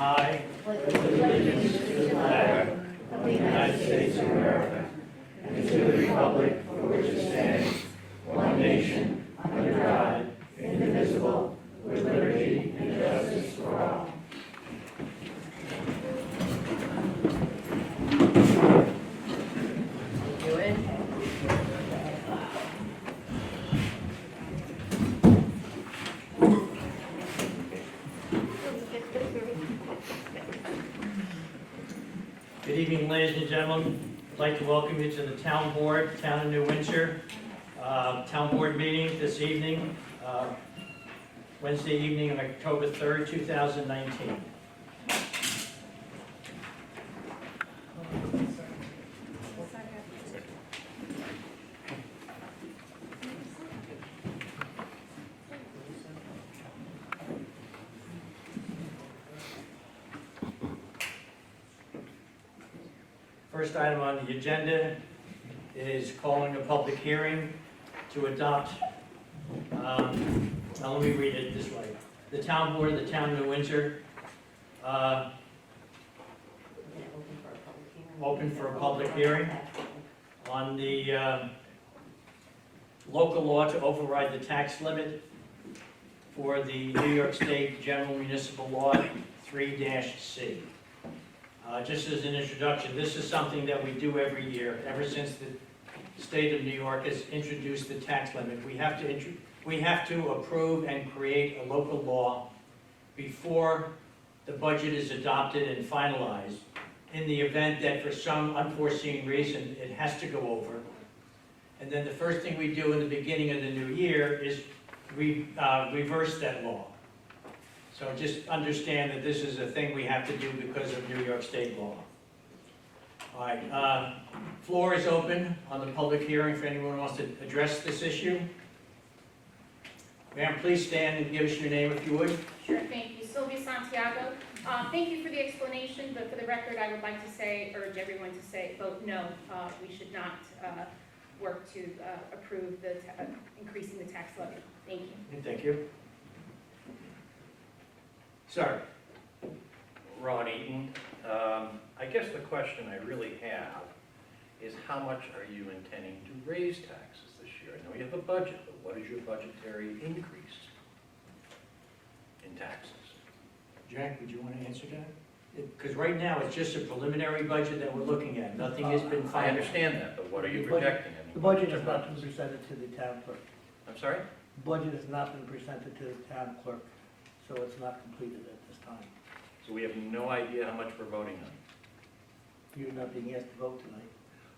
I pledge allegiance to the flag of the United States of America and to the republic for which it stands, one nation, under God, indivisible, with liberty and justice for all. Do it. Good evening, ladies and gentlemen. I'd like to welcome you to the Town Board, Town of New Windsor, Town Board meeting this evening, Wednesday evening, October 3rd, 2019. First item on the agenda is calling a public hearing to adopt, now let me read it this way. The Town Board of the Town of New Windsor open for a public hearing on the local law to override the tax limit for the New York State General Municipal Law 3-C. Just as an introduction, this is something that we do every year, ever since the state of New York has introduced the tax limit. We have to approve and create a local law before the budget is adopted and finalized. In the event that for some unforeseen reason it has to go over. And then the first thing we do in the beginning of the new year is reverse that law. So just understand that this is a thing we have to do because of New York State law. All right, floor is open on the public hearing if anyone wants to address this issue. Ma'am, please stand and give us your name if you would. Sure, thank you. Sylvia Santiago. Thank you for the explanation, but for the record, I would like to say, urge everyone to say, vote no. We should not work to approve the increasing the tax levy. Thank you. Thank you. Sir. Ron Eaton. I guess the question I really have is how much are you intending to raise taxes this year? I know you have a budget, but what is your budgetary increase in taxes? Jack, would you want to answer that? Because right now, it's just a preliminary budget that we're looking at. Nothing has been finalized. I understand that, but what are you projecting? I mean, The budget has not been presented to the town clerk. I'm sorry? The budget has not been presented to the town clerk, so it's not completed at this time. So we have no idea how much we're voting on. You're not being asked to vote tonight.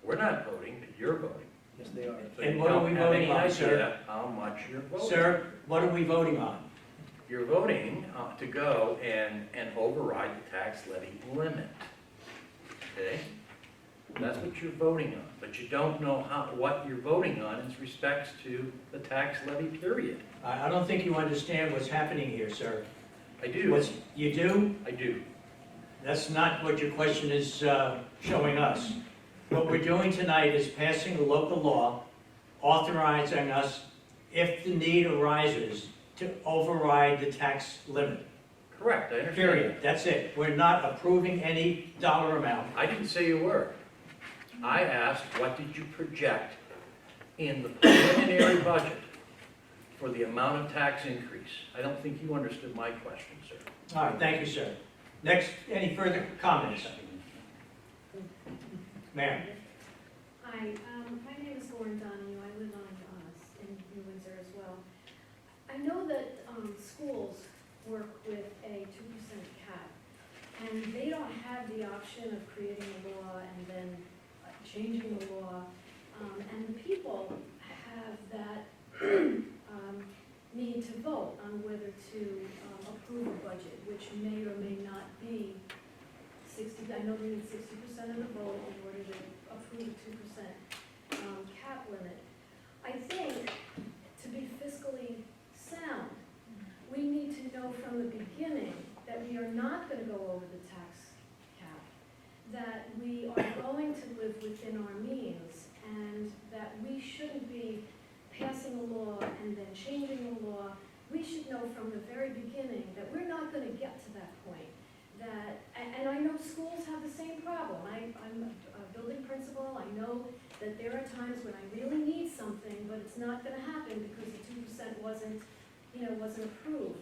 We're not voting, but you're voting. Yes, they are. So And you what are don't we have voting any on, idea sir? how much you're voting. Sir, what are we voting on? You're voting to go and override the tax levy limit, okay? That's what you're voting on, but you don't know what you're voting on in respects to the tax levy period. I don't think you understand what's happening here, sir. I do, You do? I do. That's not what your question is showing us. What we're doing tonight is passing a local law authorizing us, if the need arises, to override the tax limit. Correct, I understand. Period. That's it. We're not approving any dollar amount. I didn't say you were. I asked, what did you project in the preliminary budget for the amount of tax increase? I don't think you understood my question, sir. All right, thank you, sir. Next, any further comments? Ma'am? Hi, my name is Lauren Donahue. I live in New Windsor as well. I know that schools work with a 2% cap, and they don't have the option of creating a law and then changing the law. And the people have that need to vote on whether to approve a budget, which may or may not be 60, I know they need 60% of the vote in order to approve a 2% cap limit. I think to be fiscally sound, we need to know from the beginning that we are not going to go over the tax cap, that we are going to live within our means, and that we shouldn't be passing a law and then changing the law. We should know from the very beginning that we're not going to get to that point, that schools have the same problem. I'm a building principal, I know that there are times when I really need something, but it's not gonna happen because the 2% wasn't approved.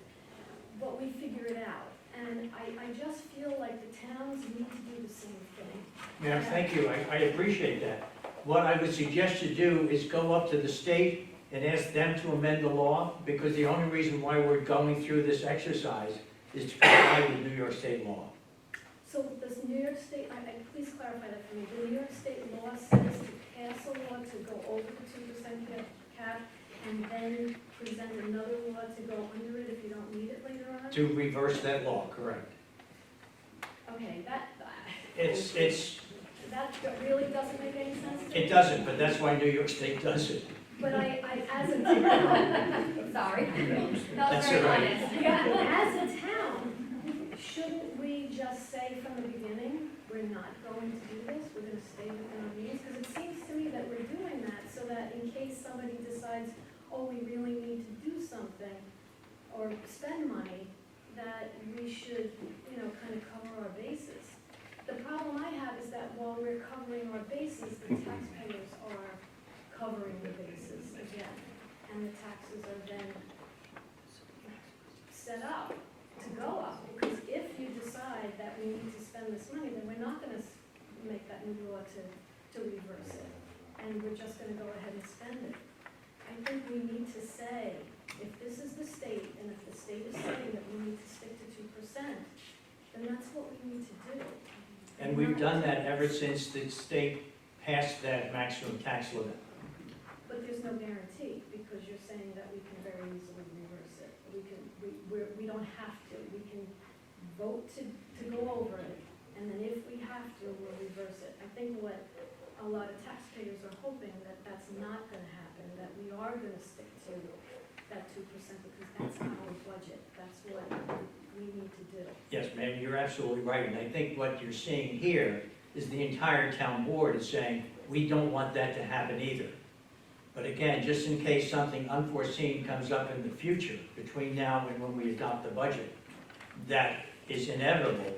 But we figure it out, and I just feel like the towns need to do the same thing. Ma'am, thank you, I appreciate that. What I would suggest you do is go up to the state and ask them to amend the law, because the only reason why we're going through this exercise is to comply with New York State law. So does New York State, please clarify that for me, the New York State law says to pass a law to go over the 2% cap, and then present another law to go under it if you don't need it later on? To reverse that law, correct. Okay, It's, that really doesn't make any sense to me. it doesn't, but that's why New York State does it. But I, as a town, Sorry. That's all right. yeah, as a town, shouldn't we just say from the beginning, we're not going to do this, we're gonna stay within our means? Because it seems to me that we're doing that so that in case somebody decides, oh, we really need to do something or spend money, that we should, kind of cover our bases. The problem I have is that while we're covering our bases, the taxpayers are covering the bases again. And the taxes are then set up to go up. Because if you decide that we need to spend this money, then we're not gonna make that new law to reverse it. And we're just gonna go ahead and spend it. I think we need to say, if this is the state, and if the state is saying that we need to stick to 2%, then that's what we need to do. And we've done that ever since the state passed that maximum tax limit. But there's no guarantee, because you're saying that we can very easily reverse it. We don't have to. We can vote to go over it, and then if we have to, we'll reverse it. I think what a lot of taxpayers are hoping that that's not gonna happen, that we are gonna stick to that 2%, because that's our budget. That's what we need to do. Yes, ma'am, you're absolutely right, and I think what you're seeing here is the entire town board is saying, we don't want that to happen either. But again, just in case something unforeseen comes up in the future, between now and when we adopt the budget, that is inevitable,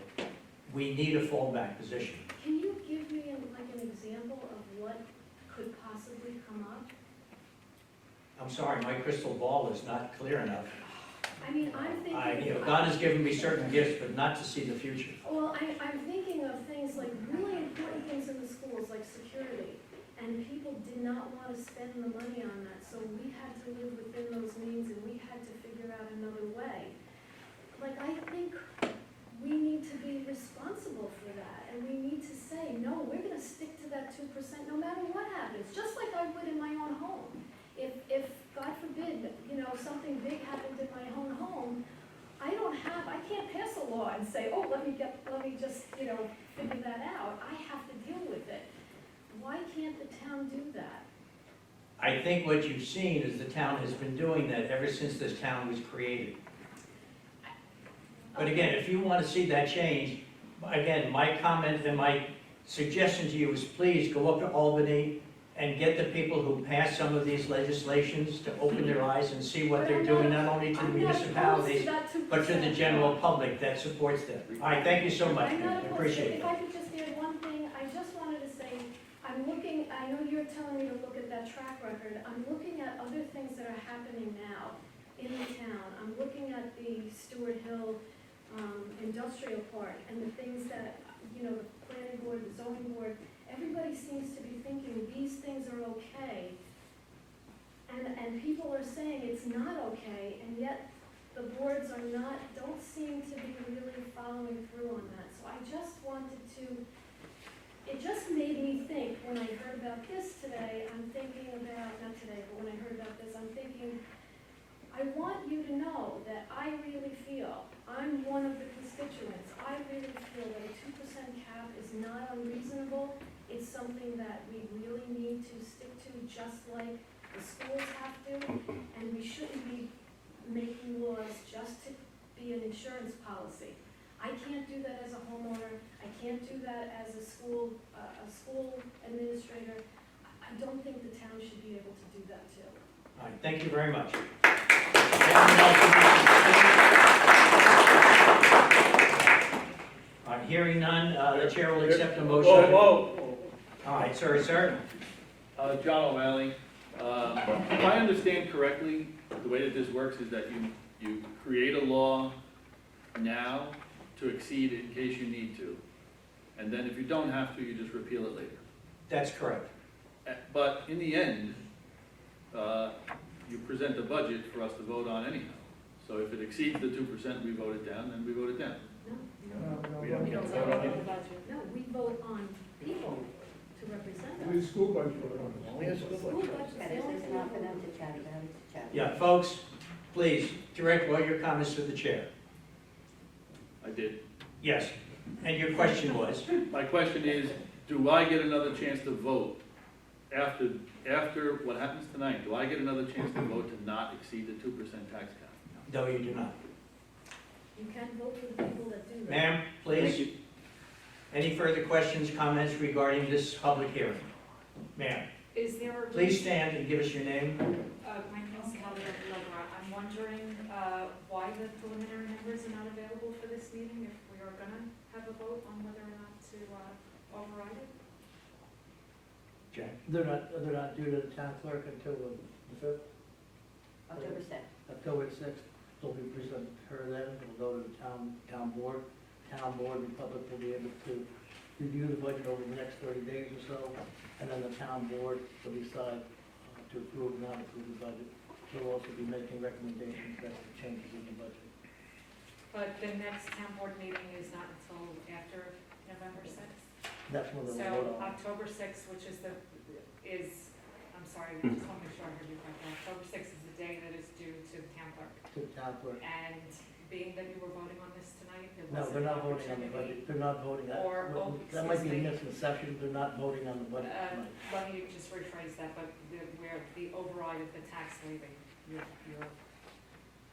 we need a fallback position. Can you give me an example of what could possibly come up? I'm sorry, my crystal ball is not clear enough. I mean, I'm thinking. God has given me certain gifts, but not to see the future. Well, I'm thinking of things like really important things in the schools, like security. And people did not want to spend the money on that, so we had to live within those means and we had to figure out another way. Like, I think we need to be responsible for that, and we need to say, no, we're gonna stick to that 2% no matter what happens, just like I would in my own home. If God forbid, something big happened in my own home, I can't pass a law and say, oh, let me just, figure that out. I have to deal with it. Why can't the town do that? I think what you've seen is the town has been doing that ever since this town was created. But again, if you want to see that change, again, my comment and my suggestion to you is please go up to Albany and get the people who pass some of these legislations to open their eyes and see what they're doing, not only to the municipalities, but to the general public that supports them. All right, thank you so much, I'm not I opposed. appreciate it. If I could just add one thing, I just wanted to say, I know you're telling me to look at that track record, I'm looking at other things that are happening now in the town. I'm looking at the Stewart Hill Industrial Park and the things that, the planning board, the zoning board, everybody seems to be thinking these things are okay. And people are saying it's not okay, and yet the boards don't seem to be really following through on that. So I just wanted to, it just made me think, when I heard about this today, I'm thinking about, not today, but when I heard about this, I'm thinking, I want you to know that I really feel, I'm one of the constituents, I really feel that a 2% cap is not unreasonable. It's something that we really need to stick to, just like the schools have to, and we shouldn't be making laws just to be an insurance policy. I can't do that as a homeowner, I can't do that as a school administrator. I don't think the town should be able to do that too. All right, thank you very much. All right, Hearing none, the chair will accept a Whoa, motion. whoa. All right, sir. John O'Malley. If I understand correctly, the way that this works is that you create a law now to exceed in case you need to. And then if you don't have to, you just repeal it later. That's correct. But in the end, you present the budget for us to vote on anyhow. So if it exceeds the 2%, we vote it down, then we vote it down. No, We don't we get don't to vote on it. no, we vote on people to represent We us. school budget on Only a school School budget. budget's And the this only is thing not we for them vote to chat about, it's to chat. Yeah, folks, please direct all your comments to the chair. I did. Yes, and your question was? My question is, do I get another chance to vote after what happens tonight? Do I get another chance to vote to not exceed the 2% tax cap? No, you do not. You can vote for the people that do that. Ma'am, please. Any further questions, comments regarding this public hearing? Ma'am, Is there? please stand and give us your name. My name is Heather Legra. I'm wondering why the preliminary numbers are not available for this meeting, if we are gonna have a vote on whether or not to override it? Jack? They're not due to the town clerk until the 5th, October 6th. October 6th. They'll be presented to her then, it'll go to the town board. Town board and public will be able to review the budget over the next 30 days or so, and then the town board will decide to approve or not approve the budget. They'll also be making recommendations as to changes in the budget. But the next town board meeting is not until after November 6th. That's when they'll So vote on. October 6th, which is I'm sorry, I just want to make sure I heard you correctly. October 6th is the day that is due to the town clerk. To the town clerk. And being that you were voting on this tonight, there No, wasn't they're an not voting on the opportunity. budget, they're not voting, that might be a misconception, they're not voting on the budget tonight. Let me just rephrase that, but where the override of the tax leaving,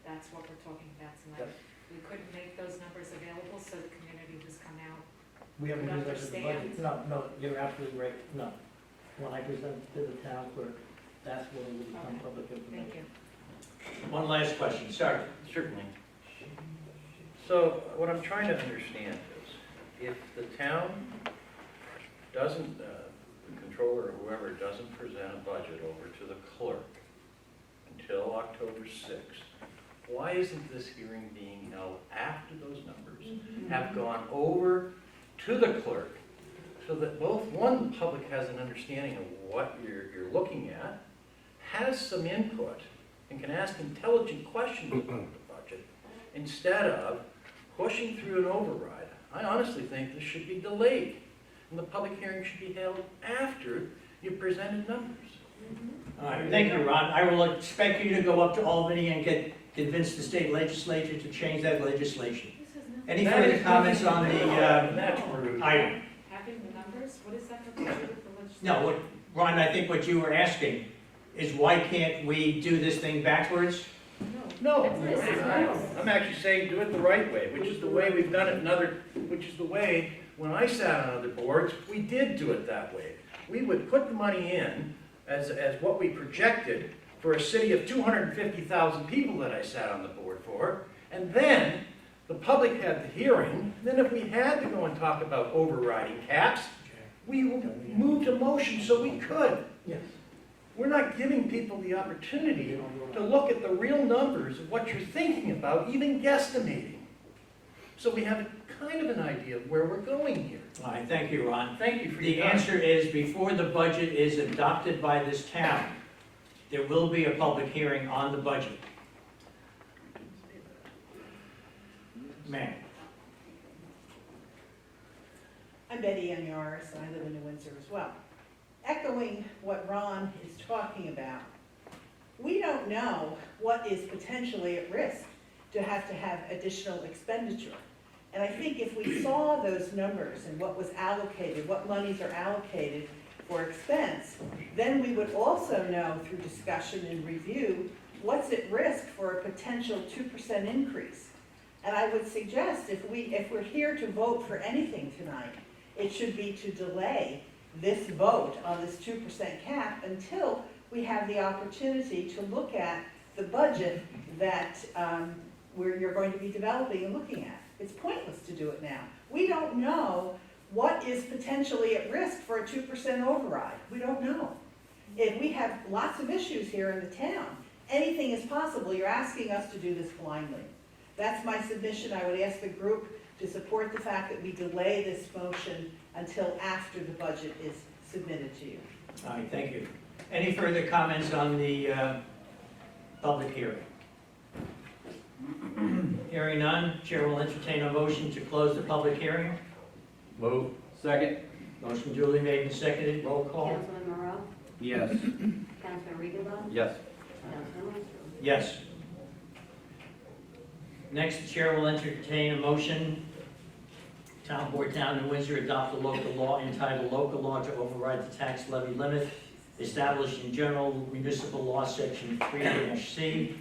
that's what we're talking about tonight. Yes. We couldn't make those numbers available, so the community who's come out. We haven't Would used that in the budget. understand. No, you're absolutely right, no. When I present it to the town clerk, that's when it will become Okay. public Thank information. you. One last question, sir. Certainly. So what I'm trying to understand is, if the town doesn't, the controller or whoever doesn't present a budget over to the clerk until October 6th, why isn't this hearing being held after those numbers have gone over to the clerk, so that the public has an understanding of what you're looking at, has some input, and can ask intelligent questions about the budget, instead of pushing through an override? I honestly think this should be delayed, and the public hearing should be held after you presented numbers. All right, thank you, Ron. I will expect you to go up to Albany and convince the state legislature to change that legislation. This has nothing. Any further comments on the That's rude. item? Having the numbers, what is that for the legislature? No, Ron, I think what you were asking is why can't we do this thing backwards? No, That's what it says. I'm actually saying do it the right way, which is the way we've done it which is the way, when I sat on other boards, we did do it that way. We would put the money in as what we projected for a city of 250,000 people that I sat on the board for, and then the public had the hearing. Then if we had to go and talk about overriding caps, we moved a motion so we could. Yes. We're not giving people the opportunity to look at the real numbers of what you're thinking about, even guesstimating. So we have kind of an idea of where we're going here. All right, thank you, Ron. Thank you for The your time. answer is, before the budget is adopted by this town, there will be a public hearing on the budget. Ma'am. I'm Betty Ann Yaris, and I live in New Windsor as well. Echoing what Ron is talking about, we don't know what is potentially at risk to have additional expenditure. And I think if we saw those numbers and what was allocated, what monies are allocated for expense, then we would also know through discussion and review what's at risk for a potential 2% increase. And I would suggest if we're here to vote for anything tonight, it should be to delay this vote on this 2% cap until we have the opportunity to look at the budget that you're going to be developing and looking at. It's pointless to do it now. We don't know what is potentially at risk for a 2% override. We don't know. If we have lots of issues here in the town, anything is possible. You're asking us to do this blindly. That's my submission. I would ask the group to support the fact that we delay this motion until after the budget is submitted to you. All right, thank you. Any further comments on the public hearing? Hearing none, Chair will entertain a motion to close the public hearing. Move. Second. Motion duly made and seconded, roll call. Councilman Moreau? Yes. Councilman Regenbaum? Yes. Councilman Winchell? Yes. Next, the Chair will entertain a motion, Town Board, Town of Windsor adopt a local law entitled Local Law to Override the Tax Levy Limit established in General Municipal Law, Section 3-C,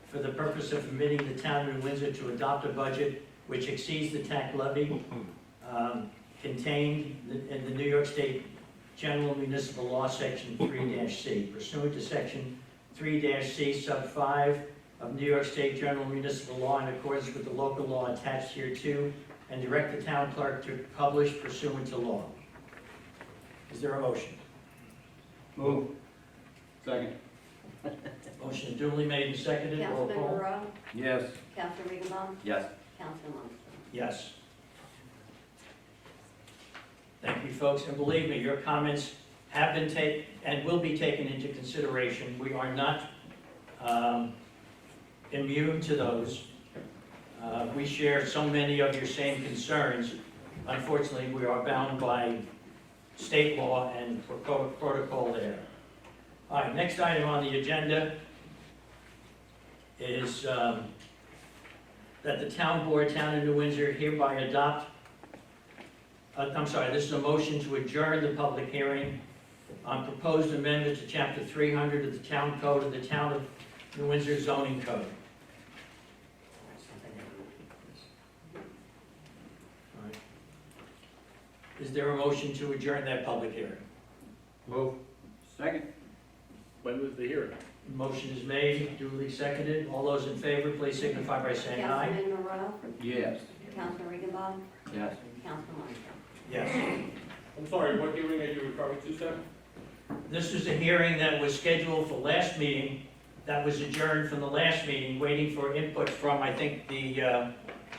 for the purpose of permitting the Town of Windsor to adopt a budget which exceeds the tax levy contained in the New York State General Municipal Law, Section 3-C, pursuant to Section 3-C, Sub 5 of New York State General Municipal Law in accordance with the local law attached hereto, and direct the town clerk to publish pursuant to law. Is there a motion? Move. Second. Motion duly made and seconded, roll Councilman call. Moreau? Yes. Councilman Regenbaum? Yes. Councilman Winchell? Yes. Thank you, folks, and believe me, your comments have been taken and will be taken into consideration. We are not immune to those. We share so many of your same concerns. Unfortunately, we are bound by state law and protocol there. All right, next item on the agenda is that the Town Board, Town of New Windsor hereby adopt, this is a motion to adjourn the public hearing on proposed amendment to Chapter 300 of the Town Code of the Town of New Windsor zoning code. All right. Is there a motion to adjourn that public hearing? Move. Second. When was the hearing? Motion is made, duly seconded. All those in favor, please signify by saying aye. Councilman Moreau? Yes. Councilman Regenbaum? Yes. Councilman Winchell? Yes. I'm sorry, what hearing are you referring to, sir? This is a hearing that was scheduled for last meeting, that was adjourned from the last meeting, waiting for input from, I think, the,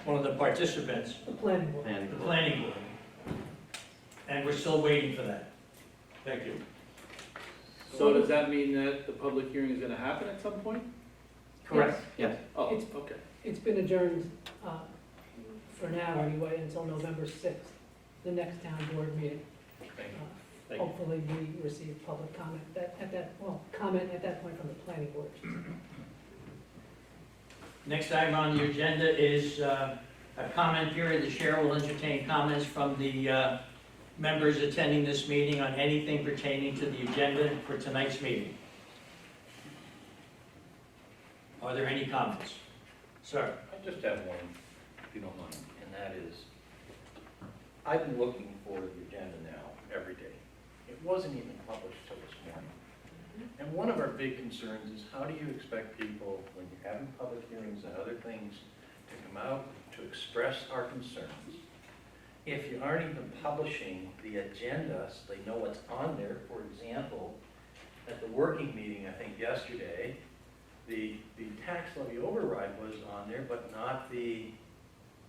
one of the participants, The planning board. the planning board. And we're still waiting for that. Thank you. So does that mean that the public hearing is gonna happen at some point? Correct. Yes. Oh, It's- okay. It's been adjourned, for now anyway, until November 6th, the next town board meeting. Thank you. Thank you. Hopefully, we receive public comment comment at that point from the planning board. Next item on the agenda is a comment period. The chair will entertain comments from the members attending this meeting on anything pertaining to the agenda for tonight's meeting. Are there any comments? Sir? I just have one, if you don't mind, and that is, I've been looking for the agenda now every day. It wasn't even published till this morning. And one of our big concerns is how do you expect people, when you're having public hearings and other things, to come out to express our concerns, if you aren't even publishing the agenda so they know what's on there? For example, at the working meeting, I think yesterday, the tax levy override was on there, but not the,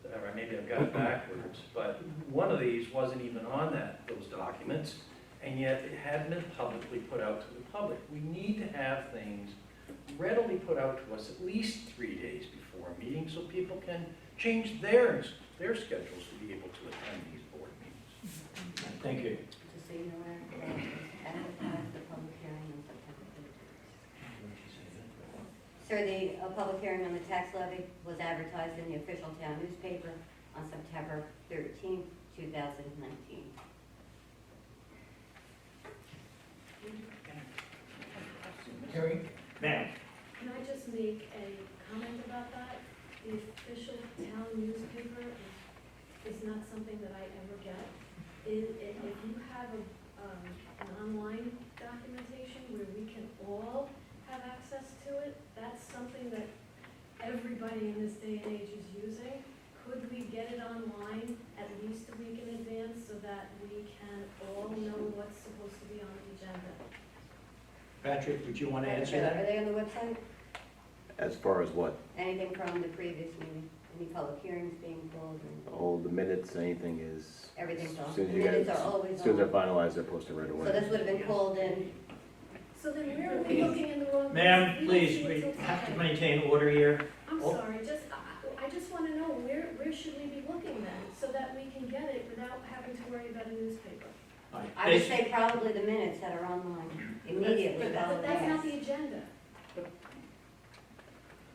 or maybe I've got it backwards, but one of these wasn't even on those documents, and yet it hadn't been publicly put out to the public. We need to have things readily put out to us at least 3 days before a meeting so people can change their schedules to be able to attend these board meetings. Thank you. Just so you know, Eric, advertise the public hearing on September 13th. Sir, the public hearing on the tax levy was advertised in the official town newspaper on September 13th, 2019. Carrie? Ma'am? Can I just make a comment about that? The official town newspaper is not something that I ever get. If you have an online documentation where we can all have access to it, that's something that everybody in this day and age is using. Could we get we can all know what's supposed to be on the agenda. Patrick, would you want to answer Are that? they on the website? As far as what? Anything from the previous meeting? Any public hearings being called and Oh, the minutes, anything is. everything's on? As soon as you get Minutes it, are always as soon as they're on. finalized, they're posted right So away. this would have been called in, So then where are we looking in the wrong? Ma'am, place? please, don't see we what's have to okay. maintain order here. I'm Oh. sorry, I just wanna know, where should we be looking then, so that we can get it without having to worry about a newspaper? All right, I would basi- say probably the minutes that are online immediately But following that's not this. the agenda.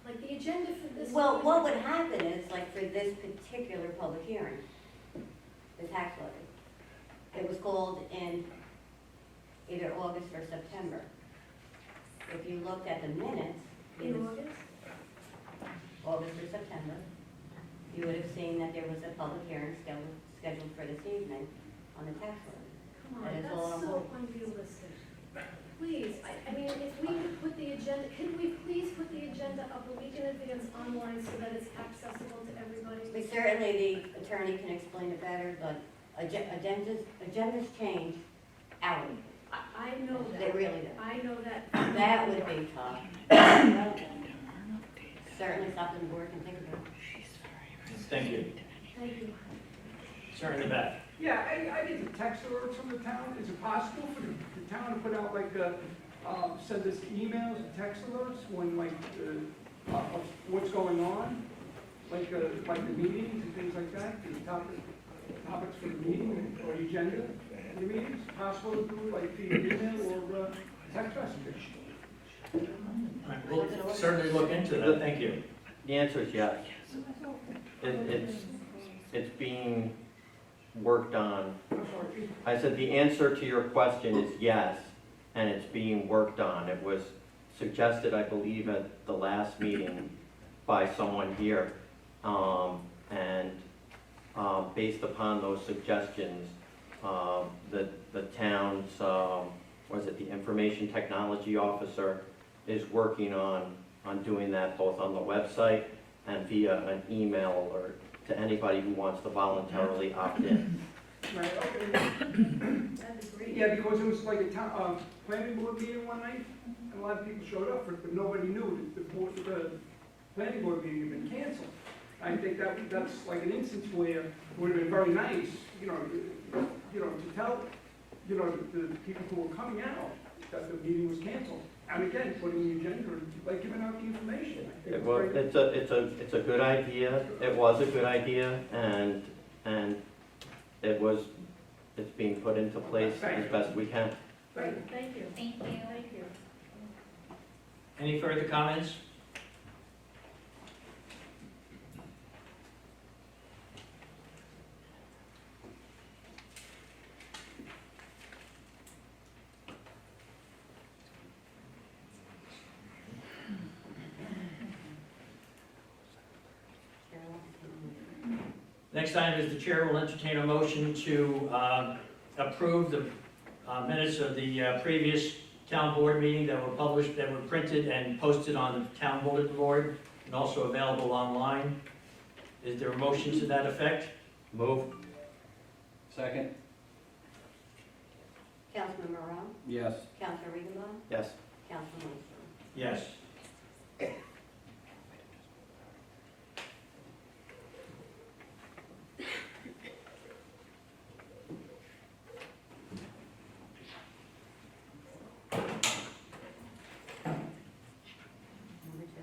Like, the agenda for this. Well, what would happen is, like for this particular public hearing, the tax levy, it was called in either August or September. If you looked at the minutes, it In was August? August or September, you would have seen that there was a public hearing scheduled for this evening on the tax levy. Come That on, is that's all I'm so holding. unrealistic. Please, I mean, if we could put the agenda, can we please put the agenda up a week in advance online so that it's accessible to everybody? Certainly, the attorney can explain it better, but agendas change hourly. I know They that. really do. I know that. That would be tough. Certainly something the board can think about. Thank you. Thank you. Sir in the back. Yeah, I get the text alerts from the town. Is it possible for the town to put out like, send us emails and text alerts when like, of what's going on? Like the meetings and things like that, the topics for the meeting or the agenda for the meetings? Possible to do like via email or text message? All right, we'll certainly look into that, thank you. The answer is yes. It's being worked on. I said the answer to your question is yes, and it's being worked on. It was suggested, I believe, at the last meeting by someone here. Based upon those suggestions, the town's, the information technology officer is working on doing that both on the website and via an email alert to anybody who wants to voluntarily opt in. Right, okay. That'd be great. Yeah, because it was like a town, planning board meeting one night, and a lot of people showed up for it, but nobody knew that the planning board meeting had been canceled. I think that's like an instance where it would have been very nice, to tell, the people who were coming out that the meeting was canceled. And again, putting the agenda, like giving out the information. I think it's very- It's a good idea. It was a good idea, and it's being put into place as best we can. Great, thank you. Thank you. Thank you. Any further comments? Next item is the chair will entertain a motion to approve the minutes of the previous town board meeting that were published, that were printed and posted on the town bulletin board and also available online. Is there a motion to that effect? Move. Second? Councilman Morrow, Yes. Councilor Regenbaum, Yes. Councilman Lindstrom. Yes. Number two.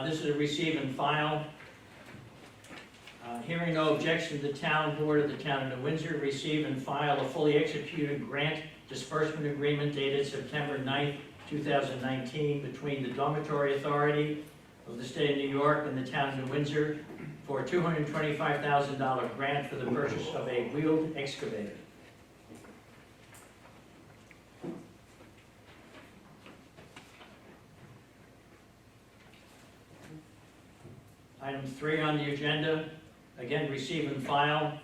This is a receive and file. Hearing no objection, the town board of the town of New Windsor receive and file a fully executed grant disbursement agreement dated September 9th, 2019 between the Dormitory Authority of the State of New York and the town of New Windsor for a $225,000 grant for the purchase of a wheeled excavator. Item 3 on the agenda, again, receive and file.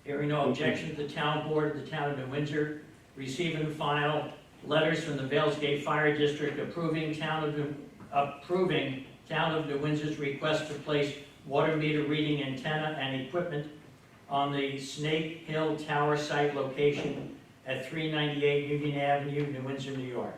Hearing no objection, the town board of the town of New Windsor receive and file letters from the Vales Gate Fire District approving Town of New Windsor's request to place water meter reading antenna and equipment on the Snake Hill Tower site location at 398 Union Avenue, New Windsor, New York.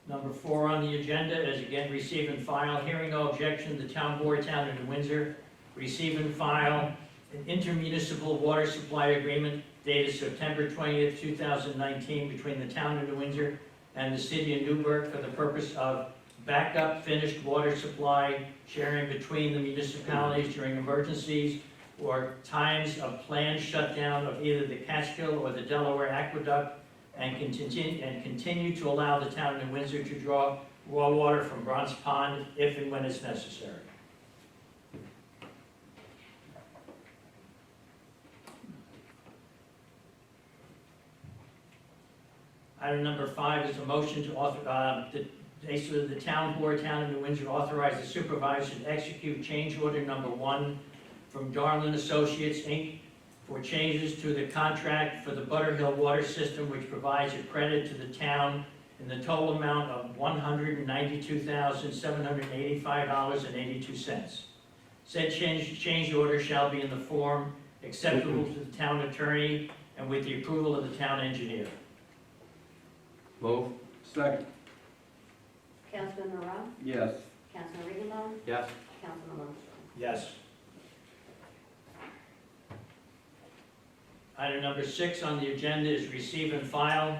Number 4 on the agenda is again receive and file. Hearing no objection, the Town Board, Town of New Windsor, receive and file an intermunicipal water supply agreement dated September 20th, 2019 between the Town of New Windsor and the City of Newburgh for the purpose of backup finished water supply sharing between the municipalities during emergencies or times of planned shutdown of either the Catskill or the Delaware Aqueduct, and continue to allow the Town of New Windsor to draw raw water from Bronze Pond if and when it's necessary. Item number 5 is a motion to author, basically the Town Board, Town of New Windsor, authorize the supervisor to execute change order number 1 from Darlin Associates, Inc. for changes to the contract for the Butterhill Water System, which provides a credit to the town in the total amount of $192,785.82. Said change order shall be in the form acceptable to the town attorney and with the approval of the town engineer. Move. Second. Councilman Moreau? Yes. Councilman Regenbaum? Yes. Councilman Lundstrom? Yes. Item number 6 on the agenda is receive and file.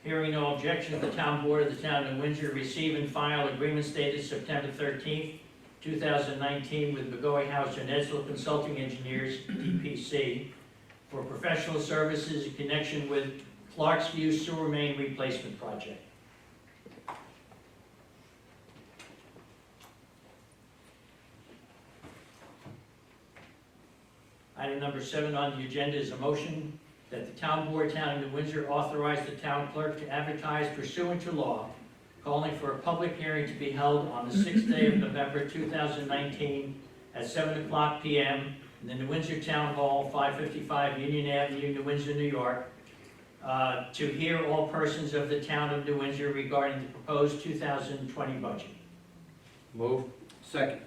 Hearing no objection, the Town Board of the Town of New Windsor receive and file agreements dated September 13th, 2019 with McGoey Hauser and Edsel Consulting Engineers, DPC, for professional services in connection with Clarksview Sewer Main Replacement Project. Item number 7 on the agenda is a motion that the Town Board, Town of New Windsor, authorize the town clerk to advertise pursuant to law, calling for a public hearing to be held on the 6th day of November 2019 at 7:00 p.m. in the New Windsor Town Hall, 555 Union Avenue, New Windsor, New York, to hear all persons of the Town of New Windsor regarding the proposed 2020 budget. Move. Second.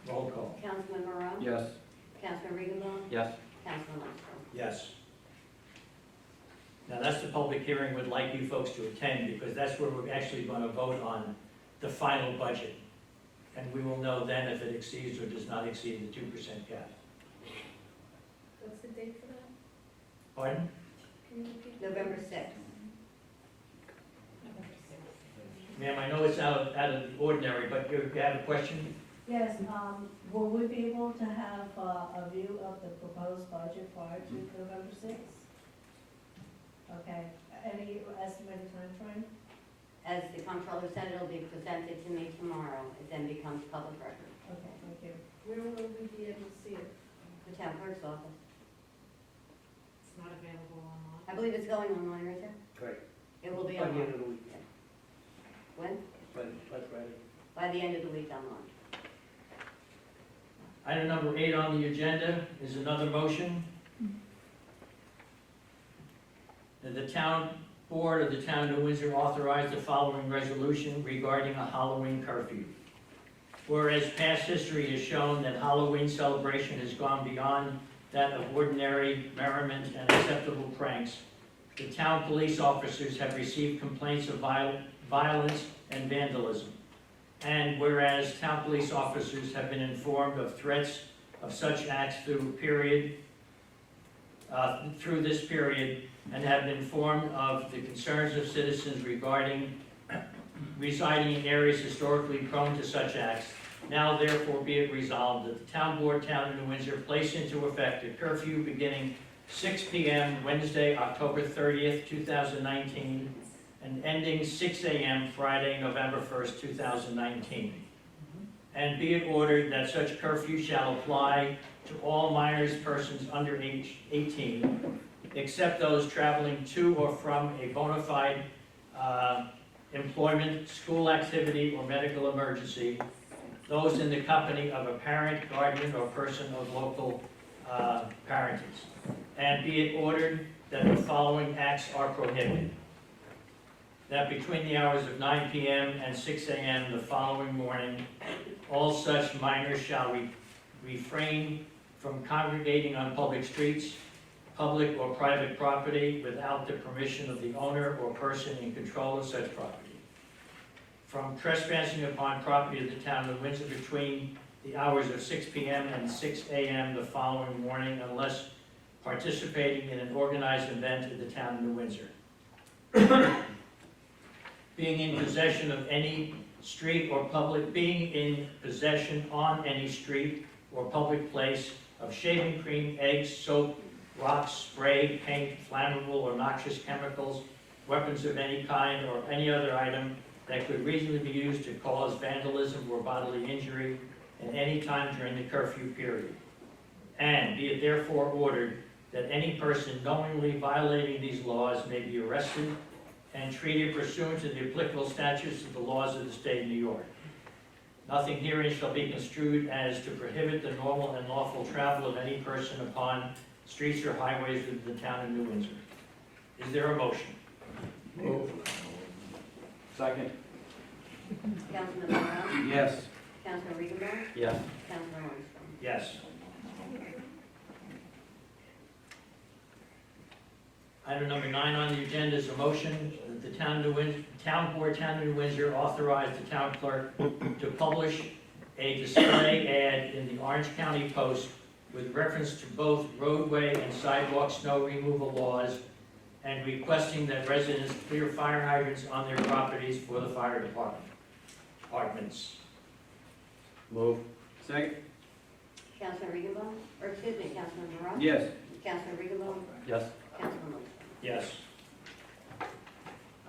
Roll call. Councilman Moreau? Yes. Councilman Regenbaum? Yes. Councilman Lundstrom? Yes. Now, that's the public hearing we'd like you folks to attend, because that's where we're actually going to vote on the final budget. And we will know then if it exceeds or does not exceed the 2% cap. What's the date for that? Pardon? Can you repeat? November 6th. Ma'am, I know it's out of the ordinary, but you have a question? Yes, will we be able to have a view of the proposed budget prior to November 6th? Okay, any estimated timeframe? As the comptroller said, it'll be presented to me tomorrow. It then becomes public record. Okay, thank you. Where will we be able to see it? The town clerk's office. It's not available online. I believe it's going online, right there? Great. It will be By the end online. of the week. When? By Friday. By the end of the week online. Item number 8 on the agenda is another motion that the Town Board of the Town of New Windsor authorize the following resolution regarding a Halloween curfew. Whereas past history has shown that Halloween celebration has gone beyond that of ordinary merriment and acceptable pranks, the town police officers have received complaints of violence and vandalism. And whereas town police officers have been informed of threats of such acts through this period, and have been informed of the concerns of citizens regarding residing in areas historically prone to such acts, now therefore be it resolved that the Town Board, Town of New Windsor, place into effect a curfew beginning 6 p.m. Wednesday, October 30th, 2019, and ending 6 a.m. Friday, November 1st, 2019. And be it ordered that such curfew shall apply to all minors, persons under age 18, except those traveling to or from a bona fide employment, school activity, or medical emergency, those in the company of a parent, guardian, or person of local parentage. And be it ordered that the following acts are prohibited: that between the hours of 9 p.m. and 6 a.m. the following morning, all such minors shall refrain from congregating on public streets, public or private property without the permission of the owner or person in control of such property. From trespassing upon property of the town of Windsor between the hours of 6 p.m. and 6 a.m. the following morning unless participating in an organized event at the town of New Windsor. Being in possession of any street or public, being in possession on any street or public place of shaving cream, eggs, soap, rocks, spray, paint, flammable or noxious chemicals, weapons of any kind, or any other item that could reasonably be used to cause vandalism or bodily injury at any time during the curfew period. And be it therefore ordered that any person knowingly violating these laws may be arrested and treated pursuant to the applicable statutes of the laws of the state of New York. Nothing herein shall be construed as to prohibit the normal and lawful travel of any person upon streets or highways of the town of New Windsor. Is there a motion? Move. Second. Councilman Monroe? Yes. Councilman Regenbaum? Yes. Councilman Armstrong? Yes. Item number 9 on the agenda is a motion that the town of New Windsor authorize the town clerk to publish a display ad in the Orange County Post with reference to both roadway and sidewalk snow removal laws and requesting that residents clear fire hydrants on their properties for the fire departments. Move. Second. Councilman Regenbaum? Or excuse me, Councilman Monroe? Yes. Councilman Regenbaum? Yes. Councilman Armstrong? Yes.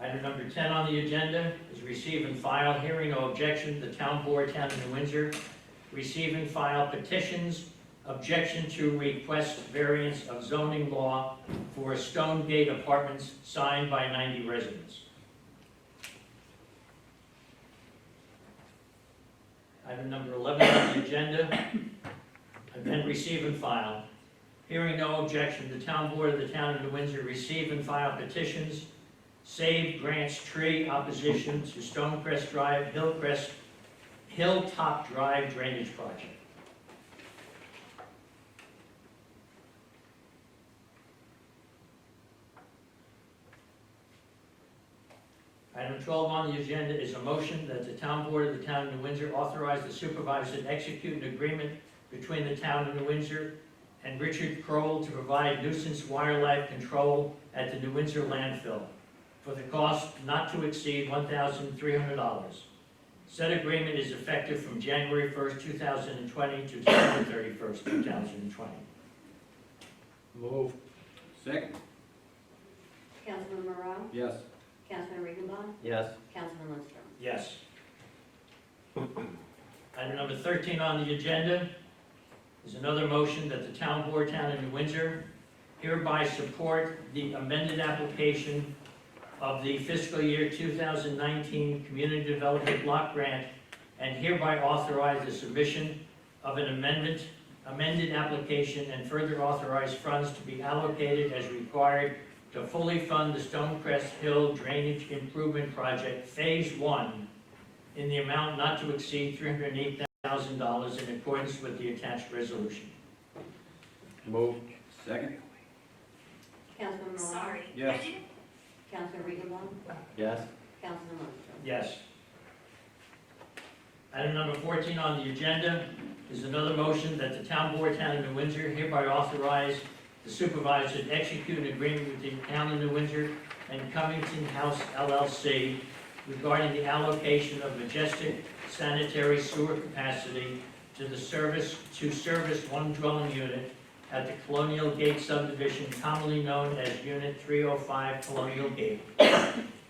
Item number 10 on the agenda is receive and file. Hearing no objection, the town board, town of New Windsor, receive and file petitions, objection to request variance of zoning law for Stone Gate Apartments signed by 90 residents. Item number 11 on the agenda, event receive and file. Hearing no objection, the town board of the town of New Windsor receive and file petitions, Save Grants Tree opposition to Stonecrest Drive, Hilltop Drive Drainage Project. Item 12 on the agenda is a motion that the town board of the town of New Windsor authorize the supervisor to execute an agreement between the town of New Windsor and Richard Kroll to provide nuisance wildlife control at the New Windsor landfill for the cost not to exceed $1,300. Said agreement is effective from January 1st, 2020 to December 31st, 2020. Move. Second. Councilman Monroe? Yes. Councilman Regenbaum? Yes. Councilman Lindstrom? Yes. Item number 13 on the agenda is another motion that the town board, town of New Windsor, hereby support the amended application of the fiscal year 2019 Community Development Block Grant and hereby authorize the submission of an amended application and further authorize funds to be allocated as required to fully fund the Stonecrest Hill Drainage Improvement Project Phase 1 in the amount not to exceed $308,000 in accordance with the attached resolution. Move. Second. Councilman Monroe? Sorry. Yes. Councilman Regenbaum? Yes. Councilman Lindstrom? Yes. Item number 14 on the agenda is another motion that the town board, town of New Windsor, hereby authorize the supervisor to execute an agreement with the town of New Windsor and Covington House LLC regarding the allocation of Majestic sanitary sewer capacity to service one dwelling unit at the Colonial Gate subdivision, commonly known as Unit 305 Colonial Gate,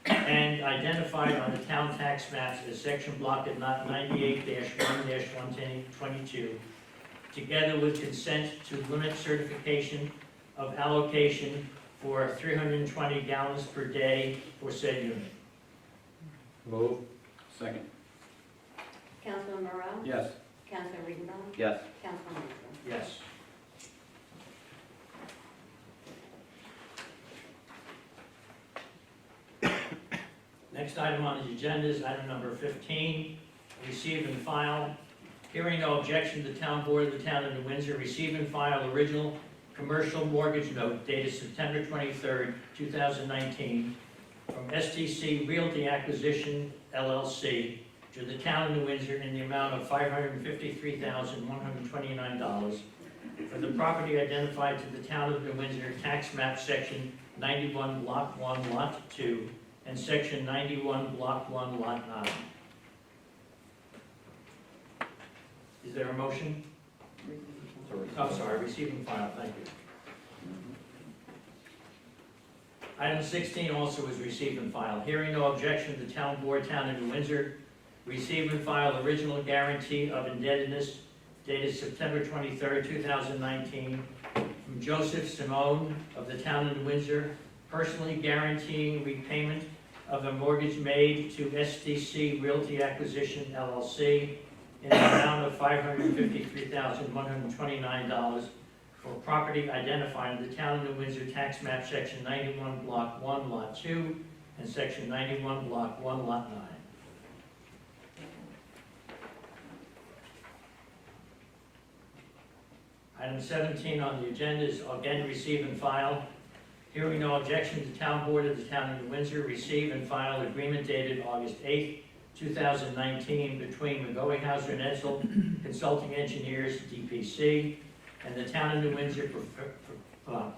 and identified on the town tax maps as section block at lot 98-1-122, together with consent to limit certification of allocation for 320 gallons per day for said unit. Move. Second. Councilman Monroe? Yes. Councilman Regenbaum? Yes. Councilman Lindstrom? Yes. Next item on the agenda is item number 15, receive and file. Hearing no objection, the town board of the town of New Windsor receive and file original commercial mortgage note dated September 23rd, 2019, from STC Realty Acquisition LLC to the town of New Windsor in the amount of $553,129 for the property identified to the town of New Windsor, tax map section 91, block 1, lot 2, and section 91, block 1, lot 9. Is there a motion? I'm sorry, receive and file, thank you. Item 16 also is receive and file. Hearing no objection, the town board, town of New Windsor, receive and file original guarantee of indebtedness dated September 23rd, 2019, from Joseph Simone of the town of New Windsor, personally guaranteeing repayment of a mortgage made to STC Realty Acquisition LLC in the amount of $553,129 for property identified in the town of New Windsor, tax map section 91, block 1, lot 2, and section 91, block 1, lot 9. Item 17 on the agenda is again receive and file. Hearing no objection, the town board of the town of New Windsor receive and file agreement dated August 8th, 2019 between McGoey-Hauser and Edsel Consulting Engineers, DPC, and the town of New Windsor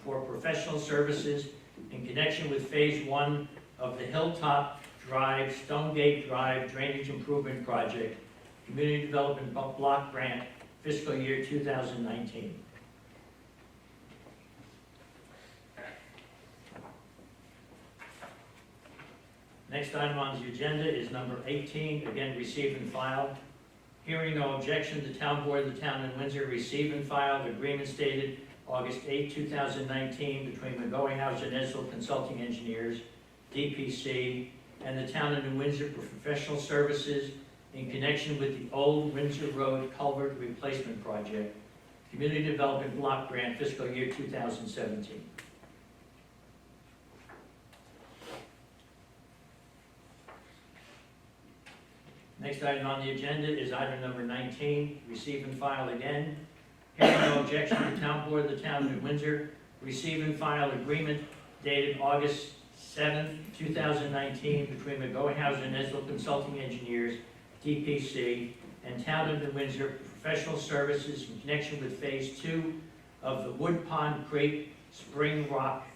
for professional services in connection with Phase 1 of the Hilltop Drive, Stonegate Drive Drainage Improvement Project, Community Development Block Grant, fiscal year 2019. Next item on the agenda is number 18, again receive and file. Hearing no objection, the town board of the town of Windsor receive and file the agreement stated August 8, 2019 between McGoey-Hauser and Edsel Consulting Engineers, DPC, and the town of New Windsor for professional services in connection with the Old Windsor Road Culvert Replacement Project, Community Development Block Grant, fiscal year 2017. Next item on the agenda is item number 19, receive and file again. Hearing no objection, the town board of the town of New Windsor receive and file agreement dated August 7th, 2019 between McGoey-Hauser and Edsel Consulting Engineers, DPC, and town of New Windsor for professional services in connection with Phase 2 of the Wood Pond Creek Spring Rock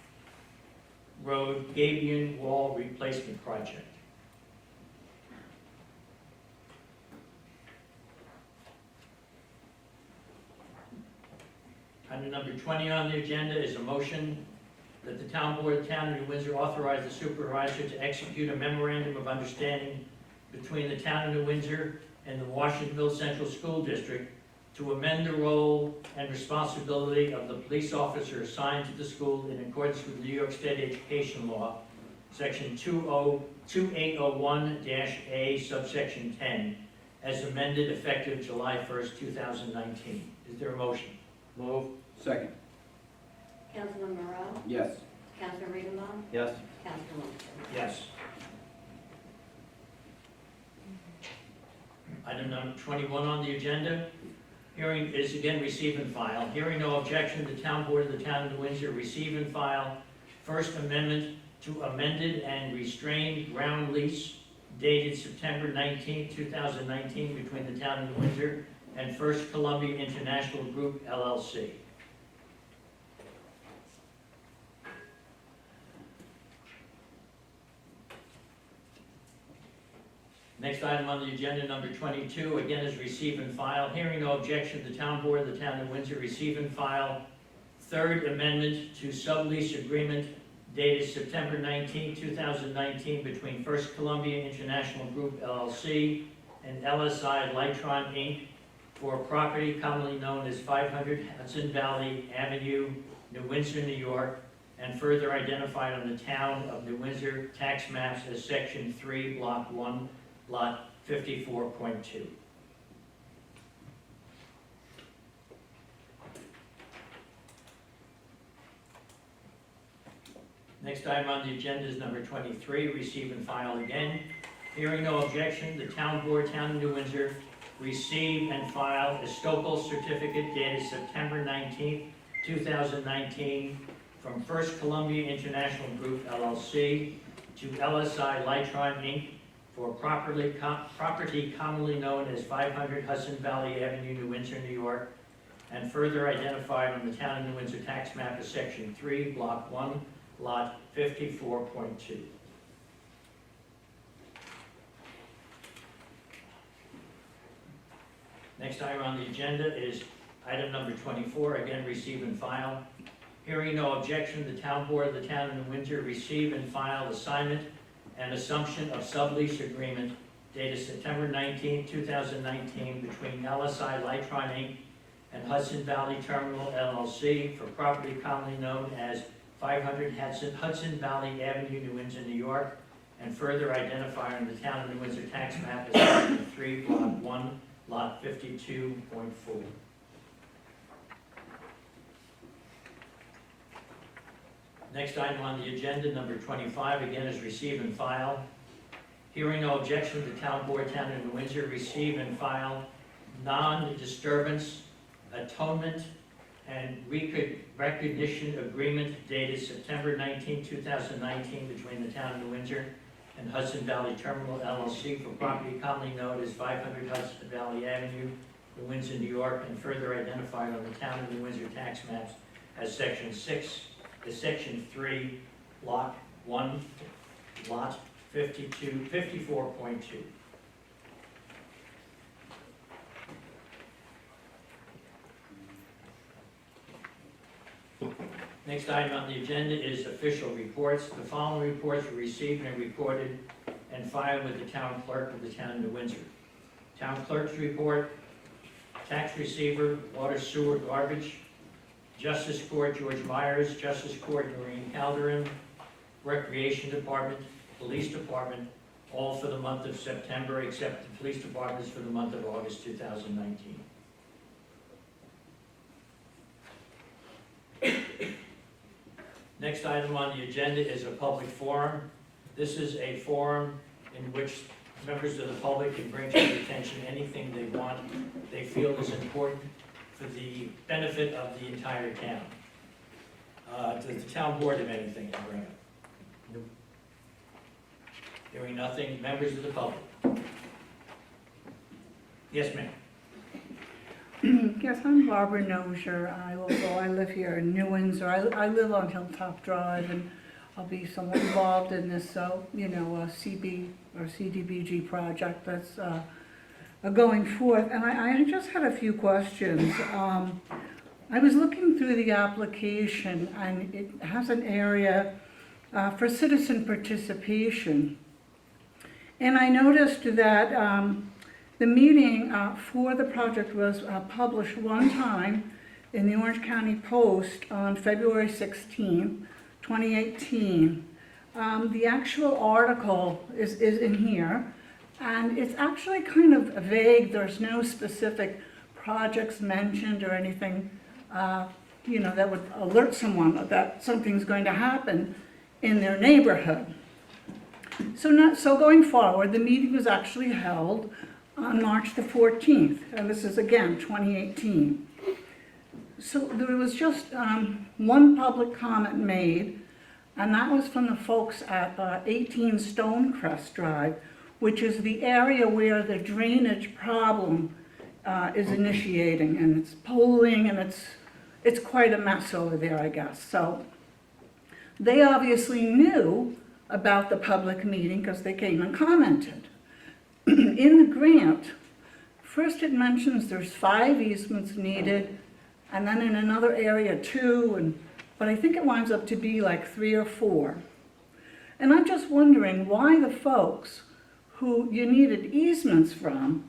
Road Gabion Wall Replacement Project. Item number 20 on the agenda is a motion that the town board of town of New Windsor authorize the supervisor to execute a memorandum of understanding between the town of New Windsor and the Washingtonville Central School District to amend the role and responsibility of the police officer assigned to the school in accordance with New York State Education Law, Section 2801-A, subsection 10, as amended effective July 1st, 2019. Is there a motion? Move. Second. Councilman Morrow? Yes. Councilman Regenbaum? Yes. Councilman Wilson? Yes. Item number 21 on the agenda, hearing is again receive and file. Hearing no objection, the town board of the town of New Windsor receive and file First Amendment to amended and restrained ground lease dated September 19, 2019 between the town of New Windsor and First Columbia International Group, LLC. Next item on the agenda, number 22, again is receive and file. Hearing no objection, the town board of the town of Windsor receive and file Third Amendment to sublease agreement dated September 19, 2019 between First Columbia International Group, LLC and LSI Lightron, Inc. for property commonly known as 500 Hudson Valley Avenue, New Windsor, New York, and further identified on the town of New Windsor tax maps as Section 3, Block 1, Lot 54.2. Next item on the agenda is number 23, receive and file again. Hearing no objection, the Town Board, Town of New Windsor, receive and file a Stokel certificate dated September 19th, 2019, from First Columbia International Group LLC to LSI Lightron Inc. for property commonly known as 500 Hudson Valley Avenue, New Windsor, New York, and further identified on the Town of New Windsor tax map as Section 3, Block 1, Lot 54.2. Next item on the agenda is item number 24, again, receive and file. Hearing no objection, the Town Board of the Town of New Windsor receive and file assignment and assumption of sublease agreement dated September 19, 2019 between LSI Lightron Inc. and Hudson Valley Terminal LLC for property commonly known as 500 Hudson Valley Avenue, New Windsor, New York, and further identified on the Town of New Windsor tax map as Section 3, Block 1, Lot 52.4. Next item on the agenda, number 25, again is receive and file. Hearing no objection, the Town Board, Town of New Windsor, receive and file non-disturbance, atonement, and recognition agreement dated September 19, 2019 between the Town of New Windsor and Hudson Valley Terminal LLC for property commonly known as 500 Hudson Valley Avenue, New Windsor, New York, and further identified on the Town of New Windsor tax maps as Section 6, Section 3, Block 1, Lot 54.2. Next item on the agenda is official reports. The following reports were received and recorded and filed with the Town Clerk of the Town of New Windsor. Town Clerk's report, tax receiver, water, sewer, garbage, Justice Court, George Myers, Justice Court, Noreen Calderon, Recreation Department, Police Department, all for the month of September, except the Police Department's for the month of August 2019. Next item on the agenda is a public forum. This is a forum in which members of the public can bring to your attention anything they want, they feel is important for the benefit of the entire town. Does the town board have anything to bring up? Nope. Hearing nothing, members of the public. Yes, ma'am. Yes, I'm Barbara Nozier. I live here in New Windsor. I live on Hilltop Drive, and I'll be somewhat involved in this, CB or CDBG project that's going forth. And I just had a few questions. I was looking through the application, and it has an area for citizen participation. And I noticed that the meeting for the project was published one time in the Orange County Post on February 16, 2018. The actual article is in here, and it's actually kind of vague. There's no specific projects mentioned or anything, that would alert someone that something's going to happen in their neighborhood. So going forward, the meeting was actually held on March the 14th, and this is again 2018. So there was just one public comment made, and that was from the folks at 18 Stonecrest Drive, which is the area where the drainage problem is initiating, and it's pooling, and it's quite a mess over there, I guess. So they obviously knew about the public meeting because they came and commented. In the grant, first it mentions there's 5 easements needed, and then in another area 2, but I think it winds up to be like 3 or 4. And I'm just wondering why the folks who you needed easements from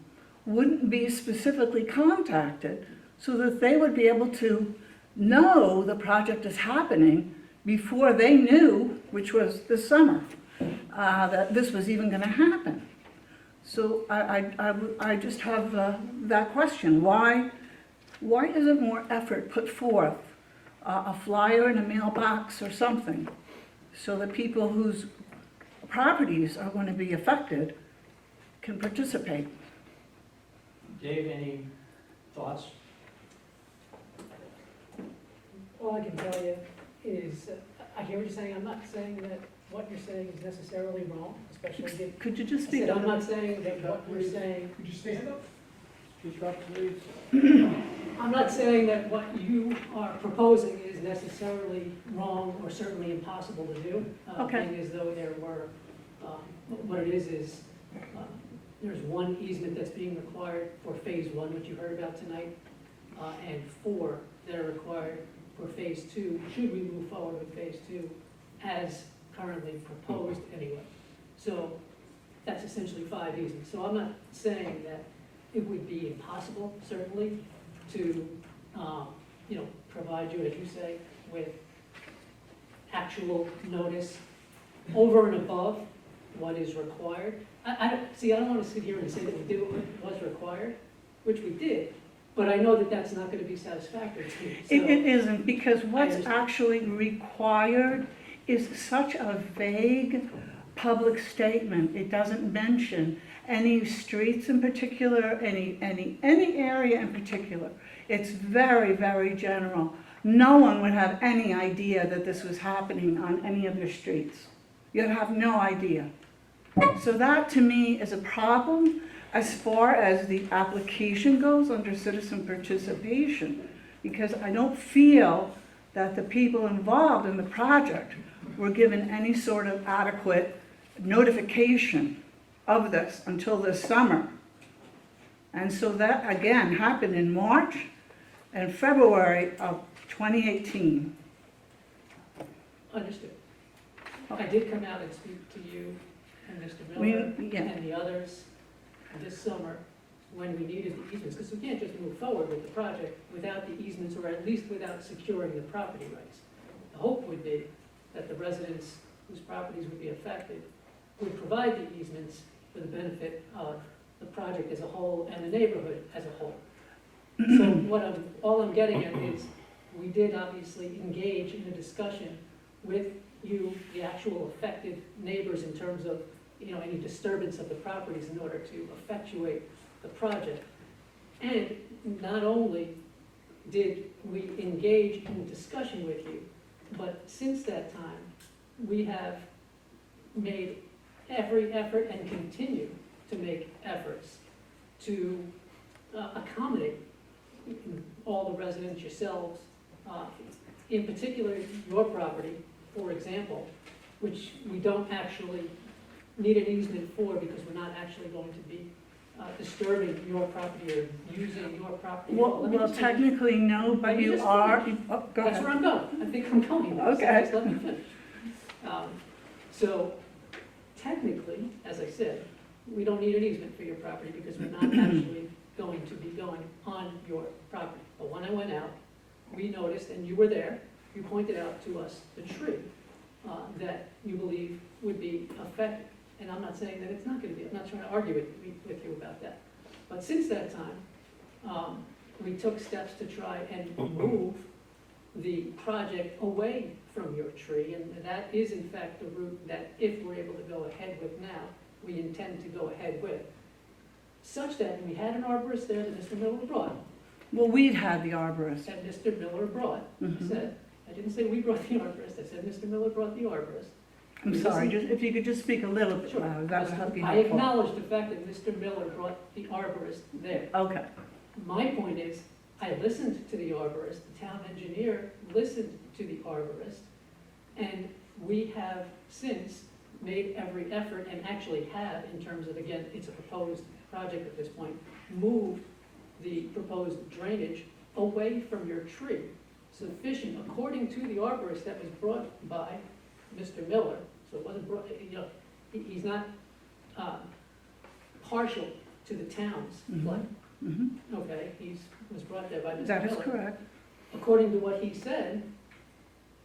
wouldn't be specifically contacted so that they would be able to know the project is happening before they knew, which was this summer, that this was even going to happen. So I just have that question. Why isn't more effort put forth, a flyer in a mailbox or something, so that people whose properties are going to be affected can participate. Dave, any thoughts? All I can tell you is, I hear what you're saying, I'm not saying that what you're saying is necessarily wrong, especially if, Could you just I speak said, up? I'm not saying that what you're saying, Could you stand up? Speak up, please. I'm not saying that what you are proposing is necessarily wrong or certainly impossible to do. Okay. Being as though there were, what it is, there's one easement that's being required for phase one, which you heard about tonight, and 4 that are required for phase 2, should we move forward with phase 2 as currently proposed anyway. So that's essentially 5 easements. So I'm not saying that it would be impossible, certainly, to, provide you, as you say, with actual notice over and above what is required. I don't want to sit here and say that we did what was required, which we did, but I know that that's not going to be satisfactory to me. So It isn't, because what's understand. actually required is such a vague public statement. It doesn't mention any streets in particular, any area in particular. It's very, very general. No one would have any idea that this was happening on any of your streets. You'd have no idea. So that, to me, is a problem as far as the application goes under citizen participation, because I don't feel that the people involved in the project were given any sort of adequate notification of this until this summer. And so that, again, happened in March and February of 2018. Understood. I did come out and speak to you and Mr. Miller Yeah. and the others this summer when we needed the easements, because we can't just move forward with the project without the easements, or at least without securing the property rights. The hope would be that the residents whose properties would be affected would provide the easements for the benefit of the project as a whole and the neighborhood as a whole. So all I'm getting at is, we did obviously engage in a discussion with you, the actual affected neighbors, in terms of, any disturbance of the properties in order to effectuate the project. And not only did we engage in discussion with you, but since that time, we have made every effort and continue to make efforts to accommodate all the residents, yourselves, in particular your property, for example, which we don't actually need an easement for, because we're not actually going to be disturbing your property or using your property. Well, technically, no, but Let me you just are. finish. Oh, go That's ahead. where I'm going. I think I'm going there. So Okay. just let me finish. So technically, as I said, we don't need an easement for your property because we're not actually going to be going on your property. But when I went out, we noticed, and you were there, you pointed out to us the tree that you believe would be affected. And I'm not saying that it's not going to be. I'm not trying to argue with you about that. But since that time, we took steps to try and move the project away from your tree, and that is in fact the route that, if we're able to go ahead with now, we intend to go ahead with. Such that we had an arborist there that Mr. Miller brought, Well, we'd had the arborist. that Mr. Miller brought. I said, I didn't say we brought the arborist, I said Mr. Miller brought the arborist. I'm sorry, if you could just speak a little bit Sure. louder, that would be I helpful. acknowledge the fact that Mr. Miller brought the arborist there. Okay. My point is, I listened to the arborist, the town engineer listened to the arborist, and we have since made every effort, and actually have, in terms of, again, it's a proposed project at this point, moved the proposed drainage away from your tree, sufficient, according to the arborist that was brought by Mr. Miller. So it wasn't brought, he's not partial to the town's flood. Okay, was brought there by Mr. Miller. That is correct. According to what he said,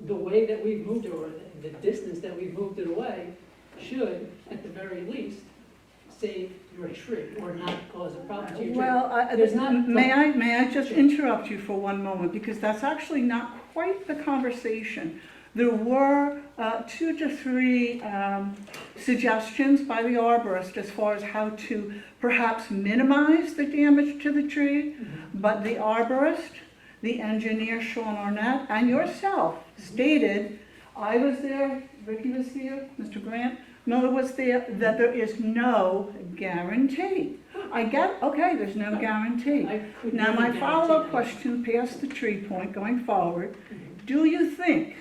the way that we've moved it, or the distance that we've moved it away, should, at the very least, save your tree, or not cause a problem to your tree. Well, There's not- may I just Sure. interrupt you for one moment, because that's actually not quite the conversation. There were 2 to 3 suggestions by the arborist as far as how to perhaps minimize the damage to the tree, but the arborist, the engineer Sean Arnett, and yourself stated, I was there, Ricky was here, Mr. Grant, Miller was there, that there is no guarantee. I get, okay, there's no guarantee. I could Now, never my guarantee follow-up that. question past the tree point going forward, do you think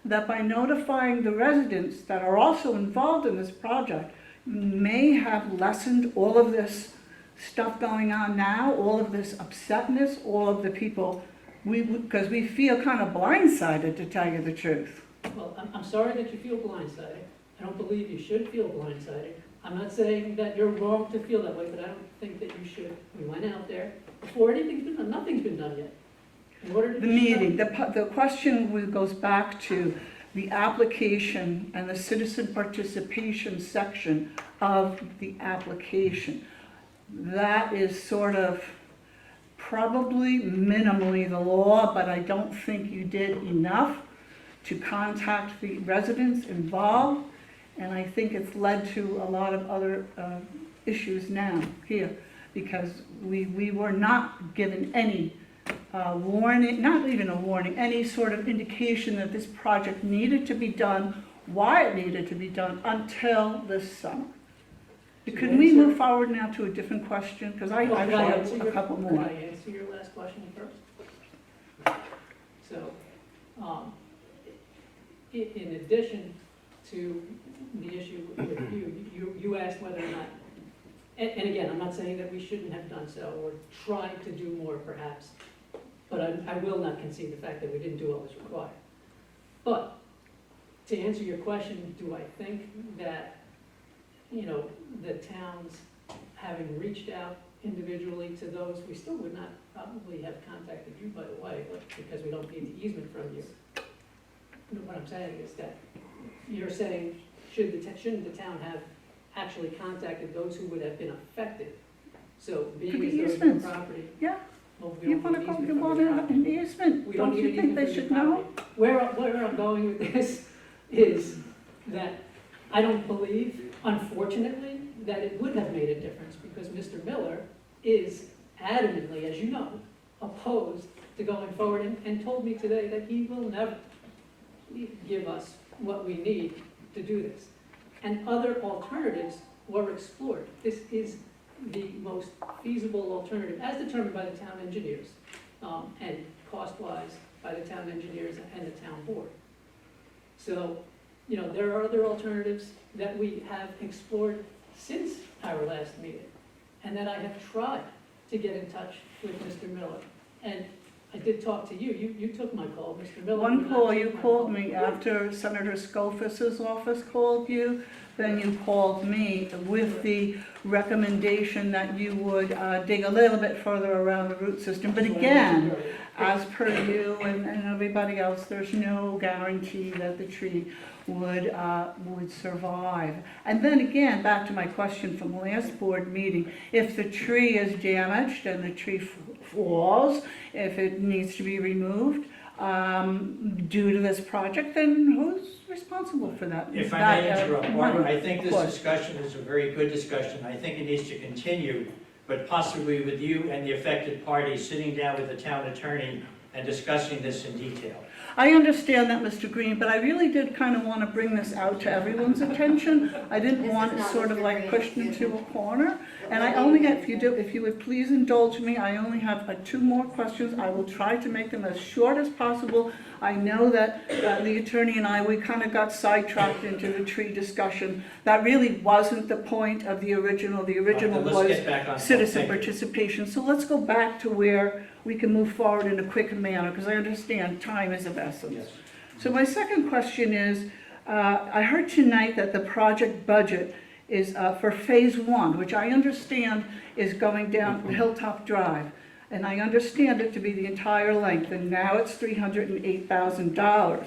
that by notifying the residents that are also involved in this project may have lessened all of this stuff going on now, all of this upsetness, all of the people, because we feel kind of blindsided, to tell you the truth. Well, I'm sorry that you feel blindsided. I don't believe you should feel blindsided. I'm not saying that you're wrong to feel that way, but I don't think that you should. We went out there before anything's been done, nothing's been done yet. In order to The meeting, the question goes back to the application and the citizen participation section of the application. That is sort of probably minimally the law, but I don't think you did enough to contact the residents involved, and I think it's led to a lot of other issues now here, because we were not given any warning, not even a warning, any sort of indication that this project needed to be done, why it needed to be done, until this summer. Could we move forward now to a different question? Because I Well, actually could I have answer a your- couple Could more. I answer your last question first? So, in addition to the issue with you asked whether or not, and again, I'm not saying that we shouldn't have done so or tried to do more perhaps, but I will not concede the fact that we didn't do what was required. But to answer your question, do I think that, the towns, having reached out individually to those, we still would not probably have contacted you, by the way, but because we don't need the easement from you. What I'm saying is that you're saying, shouldn't the town have actually contacted those who would have been affected? So Could being be as though it's easements. your property. Yeah. Well, we You don't want need to an go, easement you from want your an property. easement, We don't don't need you an think easement they from your should know? property. Where I'm going with this is that I don't believe, unfortunately, that it would have made a difference because Mr. Miller is adamantly, as you know, opposed to going forward and told me today that he will never give us what we need to do this. And other alternatives were explored. This is the most feasible alternative, as determined by the town engineers, and cost-wise by the town engineers and the town board. So, there are other alternatives that we have explored since our last meeting, and that I have tried to get in touch with Mr. Miller. And I did talk to you. You took my call, Mr. Miller. One would not call, take you my called call. me after Senator Scofus's office called you, then you called me with the recommendation that you would dig a little bit further around the root system. But That's what I again, mentioned earlier. as per you and everybody else, there's no guarantee that the tree would survive. And then again, back to my question from the last board meeting, if the tree is damaged and the tree falls, if it needs to be removed due to this project, then who's responsible for that? If I may interrupt, Barbara, I think Of this course. discussion is a very good discussion. I think it needs to continue, but possibly with you and the affected parties sitting down with the town attorney and discussing this in detail. I understand that, Mr. Green, but I really did kind of want to bring this out to everyone's attention. I didn't This want is it not sort of Mr. like Green, pushed excuse into me. a corner. And I only have, if you would please indulge me, I only have 2 more questions. I will try to make them as short as possible. I know that the attorney and I, we kind of got sidetracked into the tree discussion. That really wasn't the point of the original. The original Let's was get back on. citizen Thank you. participation. So let's go back to where we can move forward in a quick manner, because I understand time is of essence. Yes. So my second question is, I heard tonight that the project budget is for Phase 1, which I understand is going down Hilltop Drive. And I understand it to be the entire length, and now it's $308,000.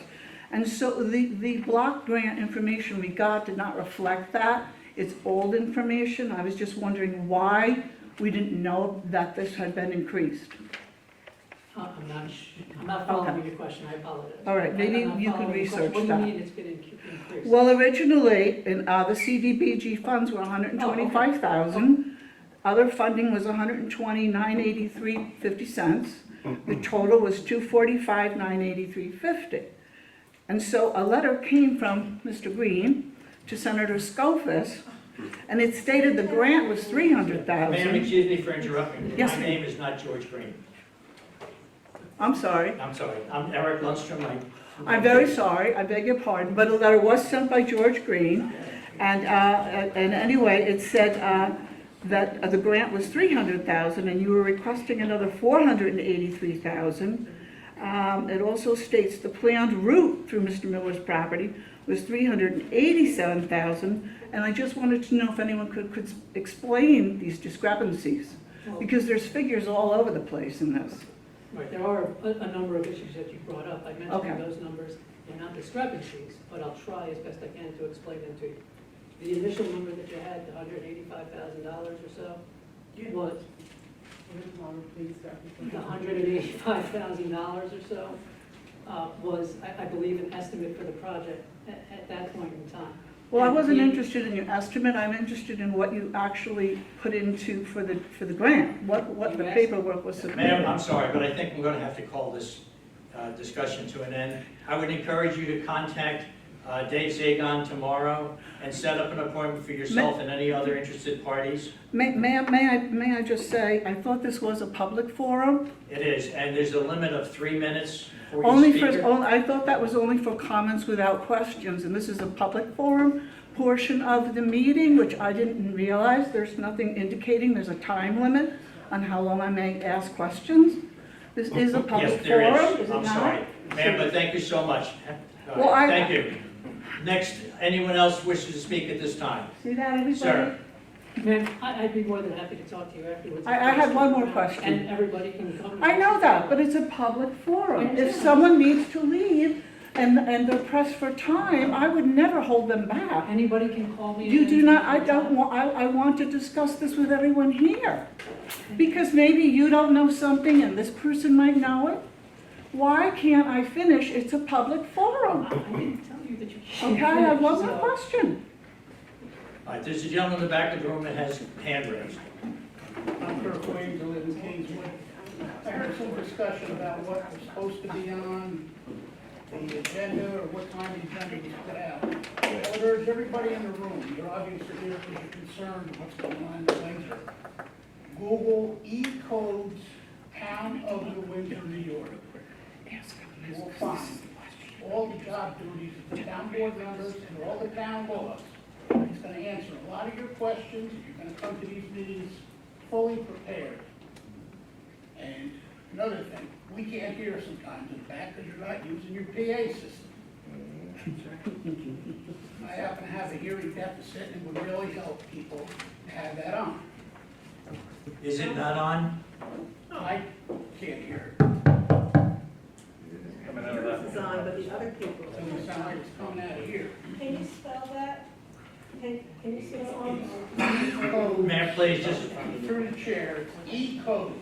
And so the block grant information we got did not reflect that. It's old information. I was just wondering why we didn't know that this had been increased. I'm not following your question, I apologize. All right, maybe I'm not you can following your question. research What do that. you mean it's been increased? Well, originally, the CDBG funds were $125,000. Other funding was $120,983.50. The total was $245,983.50. And so a letter came from Mr. Green to Senator Skoufis, and it stated the grant was Ma'am, $300,000. excuse me for interrupting. Yes, My ma'am. name is not George Green. I'm sorry. I'm sorry. I'm Eric Lundstrom. I'm very sorry, I beg your pardon, but a letter was sent by George Green, and anyway, it said that the grant was $300,000, and you were requesting another $483,000. It also states the planned route through Mr. Miller's property was $387,000, and I just wanted to know if anyone could explain these discrepancies, because there's figures all over the place in this. Right, there are a number of issues that you brought up. I Okay. mentioned those numbers, they're not discrepancies, but I'll try as best I can to explain them to you. The initial number that you had, the $185,000 or so, was the $185,000 or so was, I believe, an estimate for the project at that point in time. Well, I And wasn't we- interested in your estimate, I'm interested in what you actually put into for the grant, what the paperwork was Ma'am, submitted. I'm sorry, but I think we're going to have to call this discussion to an end. I would encourage you to contact Dave Zagon tomorrow and set up an appointment for yourself and any other interested parties. May I just say, I thought this was a public forum? It is, and there's a limit of 3 minutes for Only each for, speaker. I thought that was only for comments without questions, and this is a public forum portion of the meeting, which I didn't realize. There's nothing indicating there's a time limit on how long I may ask questions. This is a public Yes, there forum, is. is it I'm not? sorry. Ma'am, but thank you so much. Well, I- Thank you. Next, anyone else wishes to speak at this time? See that, everybody? Sir. Ma'am, I'd be more than happy to talk to you afterwards. I had one more question. And everybody can come. I know that, but it's a public forum. I If understand. someone needs to leave and they're pressed for time, I would never hold them back. Anybody can call me. You do not, I at any don't time. want, I want to discuss this with everyone here. Because maybe you don't know something and this person might know it. Why can't I finish? It's a public forum. I didn't tell you that you can't. Okay, I have one finish, more so- question. All right, there's a gentleman in the back of the room that has hand raised. I'm Kirk Williams, I live in Kingswood. I heard some discussion about what was supposed to be on the agenda or what time the agenda was put out. I would urge everybody in the room, you're obviously here because you're concerned with what's going on in Windsor. Google E-codes, Town of New Windsor, New York. You will find all the job duties of the town board members and all the town laws. It's going to answer a lot of your questions. You're going to come to these meetings fully prepared. And another thing, we can't hear sometimes in the back because you're not using your PA system. I happen to have a hearing deficit and would really help people have that on. Is it not on? I can't hear. Coming out of that. This is on, but the other people. It doesn't sound like it's coming out of here. Can you spell that? Can you spell E-codes. Ma'am, please, just, Through the chair, E-codes.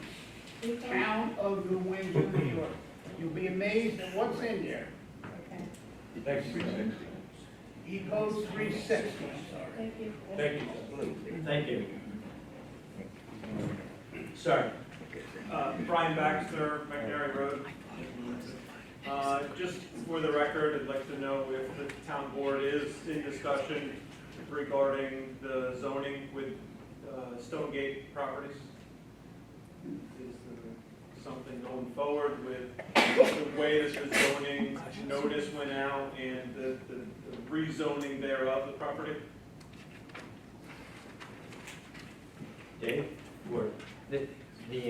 Town of New Windsor, New York. You'll be amazed at what's in there. Next 360. E-codes 360, I'm sorry. Thank you. Thank you. thank you. Sir. Brian Baxter, McNary Road. Just for the record, I'd like to know if the town board is in discussion regarding the zoning with Stonegate properties. Is there something going forward with the way that the zoning notice went out and the rezoning thereof the property? Dave? Word. The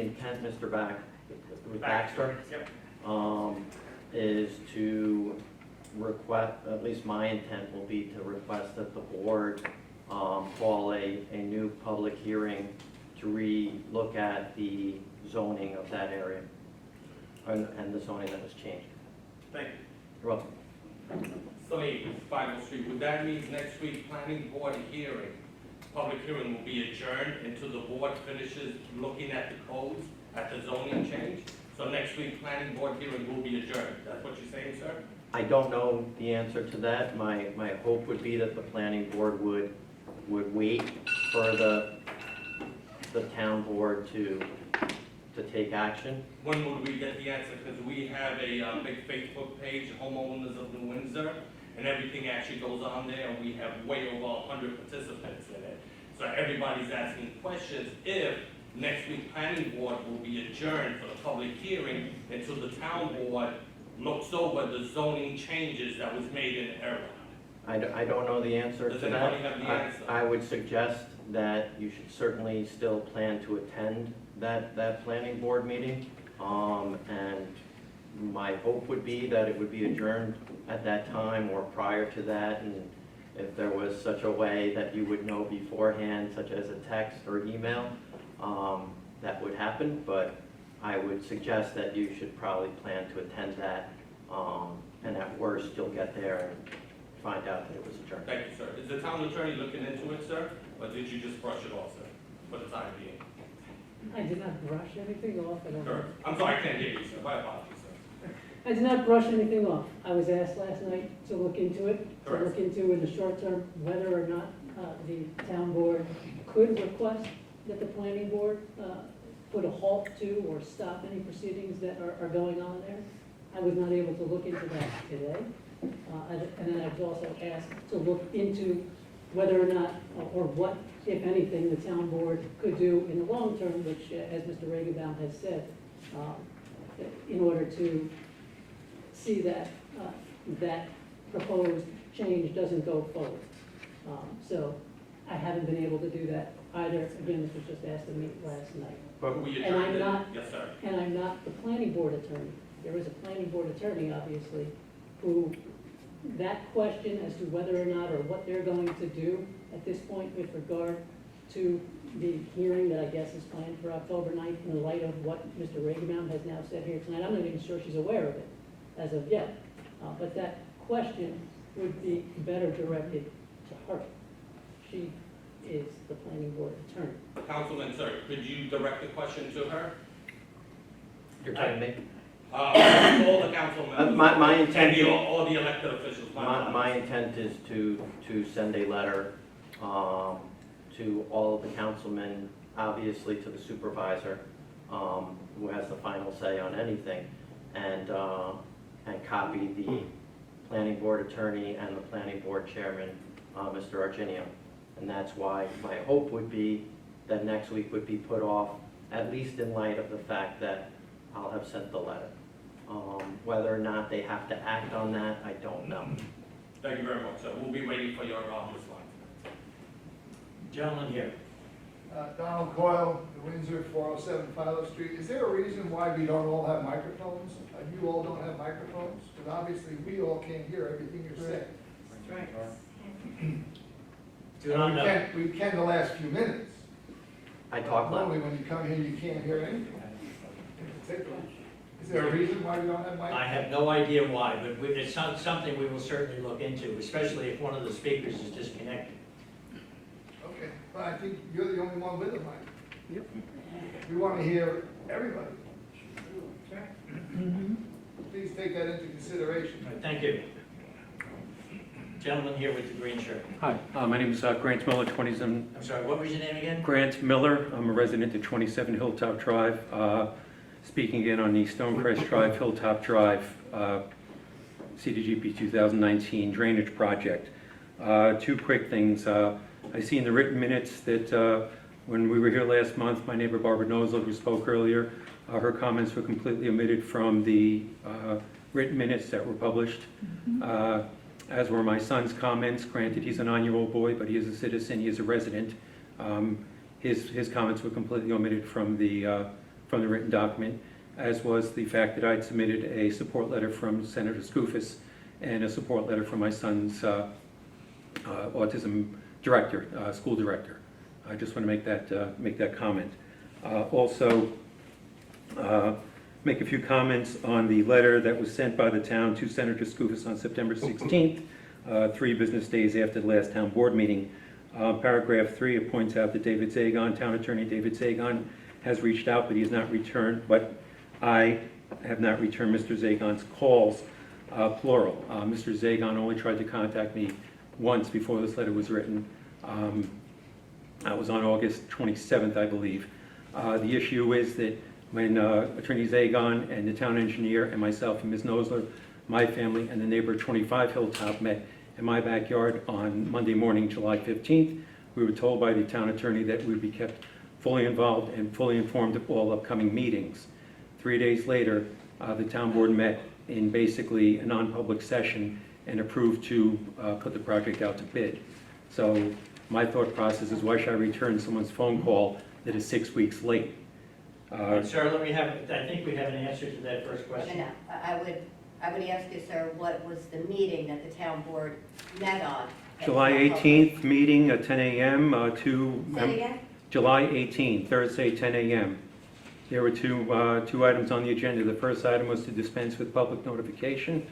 intent, Mr. Baxter, Yep. is to request, at least my intent will be to request that the board call a new public hearing to re-look at the zoning of that area and the zoning that was changed. Thank you. You're welcome. 3 Final Street, would that mean next week planning board hearing, public hearing will be adjourned until the board finishes looking at the codes, at the zoning change? So next week, planning board hearing will be adjourned. That's what you're saying, sir? I don't know the answer to that. My hope would be that the planning board would wait for the town board to take action. When would we get the answer? Because we have a big Facebook page, Homeowners of New Windsor, and everything actually goes on there, and we have way over 100 participants in it. So everybody's asking questions if next week planning board will be adjourned for the public hearing until the town board looks over the zoning changes that was made in error. I don't know the answer to Does that. anybody have the answer? I would suggest that you should certainly still plan to attend that planning board meeting. And my hope would be that it would be adjourned at that time or prior to that. And if there was such a way that you would know beforehand, such as a text or email, that would happen. But I would suggest that you should probably plan to attend that. And at worst, you'll get there and find out that it was adjourned. Thank you, sir. Is the town attorney looking into it, sir? Or did you just brush it off, sir, for the time being? I did not brush anything off at all. Sure. I'm sorry, I can't hear you, sir. My apologies, sir. I did not brush anything off. I was asked last night to look into it, Correct. to look into in the short term whether or not the town board could request that the planning board put a halt to or stop any proceedings that are going on there. I was not able to look into that today. And then I was also asked to look into whether or not, or what, if anything, the town board could do in the long term, which, as Mr. Regenbaum has said, in order to see that that proposed change doesn't go forward. So I haven't been able to do that either. Again, this was just asked of me last night. But we And I'm adjourned not, it? Yes, sir. and I'm not the planning board attorney. There is a planning board attorney, obviously, who, that question as to whether or not, or what they're going to do at this point with regard to the hearing that I guess is planned for October 9th, in light of what Mr. Regenbaum has now said here tonight. I'm not even sure she's aware of it as of yet. But that question would be better directed to her. She is the planning board attorney. Councilman, sir, could you direct the question to her? You're telling me? All the council members. My intent, And all the elected officials. my intent is to send a letter to all of the councilmen, obviously to the supervisor, who has the final say on anything, and copy the planning board attorney and the planning board chairman, Mr. Arginio. And that's why my hope would be that next week would be put off, at least in light of the fact that I'll have sent the letter. Whether or not they have to act on that, I don't know. Thank you very much, sir. We'll be waiting for your response. Gentleman here. Donald Coyle, Windsor, 407 Philo Street. Is there a reason why we don't all have microphones? You all don't have microphones? Because obviously we all can't hear everything you're saying. That's right. We can the last few minutes. I talk loud. Normally when you come here, you can't hear anything. Is there a reason why we don't have microphones? I have no idea why, but it's something we will certainly look into, especially if one of the speakers is disconnected. Okay, but I think you're the only one with a mic. Yep. We want to hear everybody. Please take that into consideration. All right, thank you. Gentleman here with the green shirt. Hi, my name is Grant Miller, 27. I'm sorry, what was your name again? Grant Miller. I'm a resident at 27 Hilltop Drive. Speaking again on the Stonecrest Drive, Hilltop Drive, CDGP 2019 drainage project. Two quick things. I see in the written minutes that when we were here last month, my neighbor Barbara Nosel, who spoke earlier, her comments were completely omitted from the written minutes that were published. As were my son's comments. Granted, he's a 9-year-old boy, but he is a citizen, he is a resident. His comments were completely omitted from the written document, as was the fact that I'd submitted a support letter from Senator Skoufis and a support letter from my son's autism director, school director. I just want to make that comment. Also, make a few comments on the letter that was sent by the town to Senator Skoufis on September 16th, 3 business days after the last town board meeting. Paragraph 3, it points out that David Zagon, town attorney David Zagon, has reached out, but he has not returned. But I have not returned Mr. Zagon's calls, plural. Mr. Zagon only tried to contact me once before this letter was written. That was on August 27th, I believe. The issue is that when Attorney Zagon and the town engineer and myself and Ms. Nosler, my family, and the neighbor 25 Hilltop met in my backyard on Monday morning, July 15th, we were told by the town attorney that we would be kept fully involved and fully informed of all upcoming meetings. 3 days later, the town board met in basically a non-public session and approved to put the project out to bid. So my thought process is, why should I return someone's phone call that is 6 weeks late? Sir, I think we have an answer to that first question. No, I would ask you, sir, what was the meeting that the town board met on? July 18th, meeting at 10 a.m. Say it again? July 18th, Thursday, 10 a.m. There were two items on the agenda. The first item was to dispense with public notification.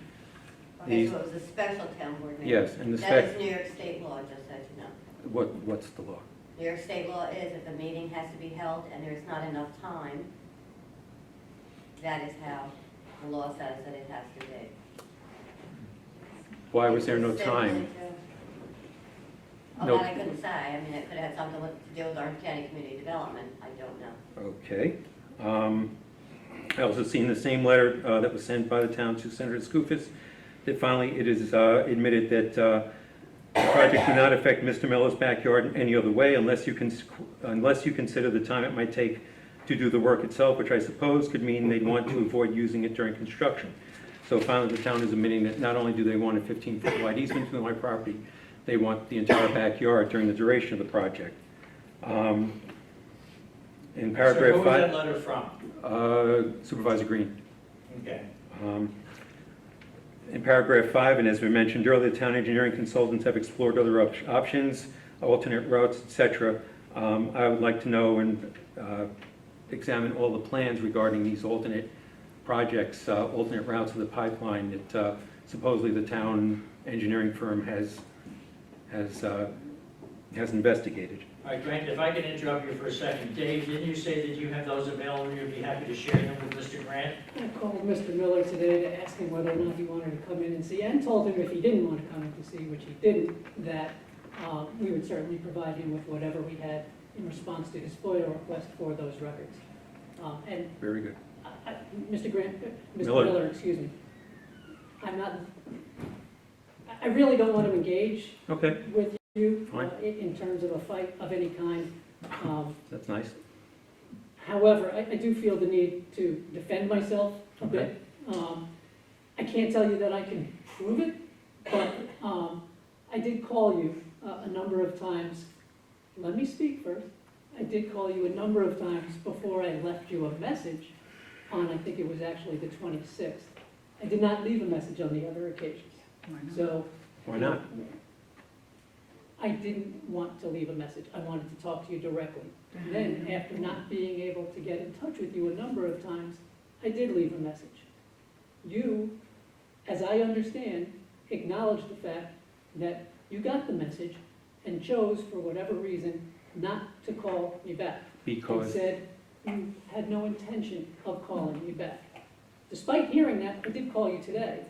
Okay, so it was a special town board meeting? Yes, and the That is New York State law, just so you know. What's the law? New York State law is if a meeting has to be held and there's not enough time, that is how the law says that it has to be. Why was there no It's time? simply to- No. that I couldn't say. I mean, it could have had something to do with our county community development. I don't know. Okay. I also seen the same letter that was sent by the town to Senator Skoufis, that finally it is admitted that the project do not affect Mr. Miller's backyard in any other way unless you consider the time it might take to do the work itself, which I suppose could mean they'd want to avoid using it during construction. So finally, the town is admitting that not only do they want a 15-foot wide easement through my property, they want the entire backyard during the duration of the project. In paragraph 5... Sir, who was that letter from? Supervisor Green. Okay. In paragraph 5, and as we mentioned earlier, town engineering consultants have explored other options, alternate routes, etc. I would like to know and examine all the plans regarding these alternate projects, alternate routes of the pipeline that supposedly the town engineering firm has investigated. All right, Grant, if I can interrupt you for a second. Dave, didn't you say that you have those available and you'd be happy to share them with Mr. Grant? I called Mr. Miller today to ask him whether or not he wanted to come in and see, and told him if he didn't want to come in to see, which he didn't, that we would certainly provide him with whatever we had in response to his FOIA request for those records. And Very good. Mr. Grant, Mr. Miller. Miller, excuse me. I really don't want to engage Okay, with you Fine. in terms of a fight of any kind. that's nice. However, I do feel the need to defend myself a bit. I can't tell you that I can prove it, but I did call you a number of times. Let me speak first. I did call you a number of times before I left you a message on, I think it was actually the 26th. I did not leave a message on the other occasions. So Why not? I didn't want to leave a message. I wanted to talk to you directly. Then, after not being able to get in touch with you a number of times, I did leave a message. You, as I understand, acknowledged the fact that you got the message and chose, for whatever reason, not to call me back. Because... And said you had no intention of calling me back. Despite hearing that, I did call you today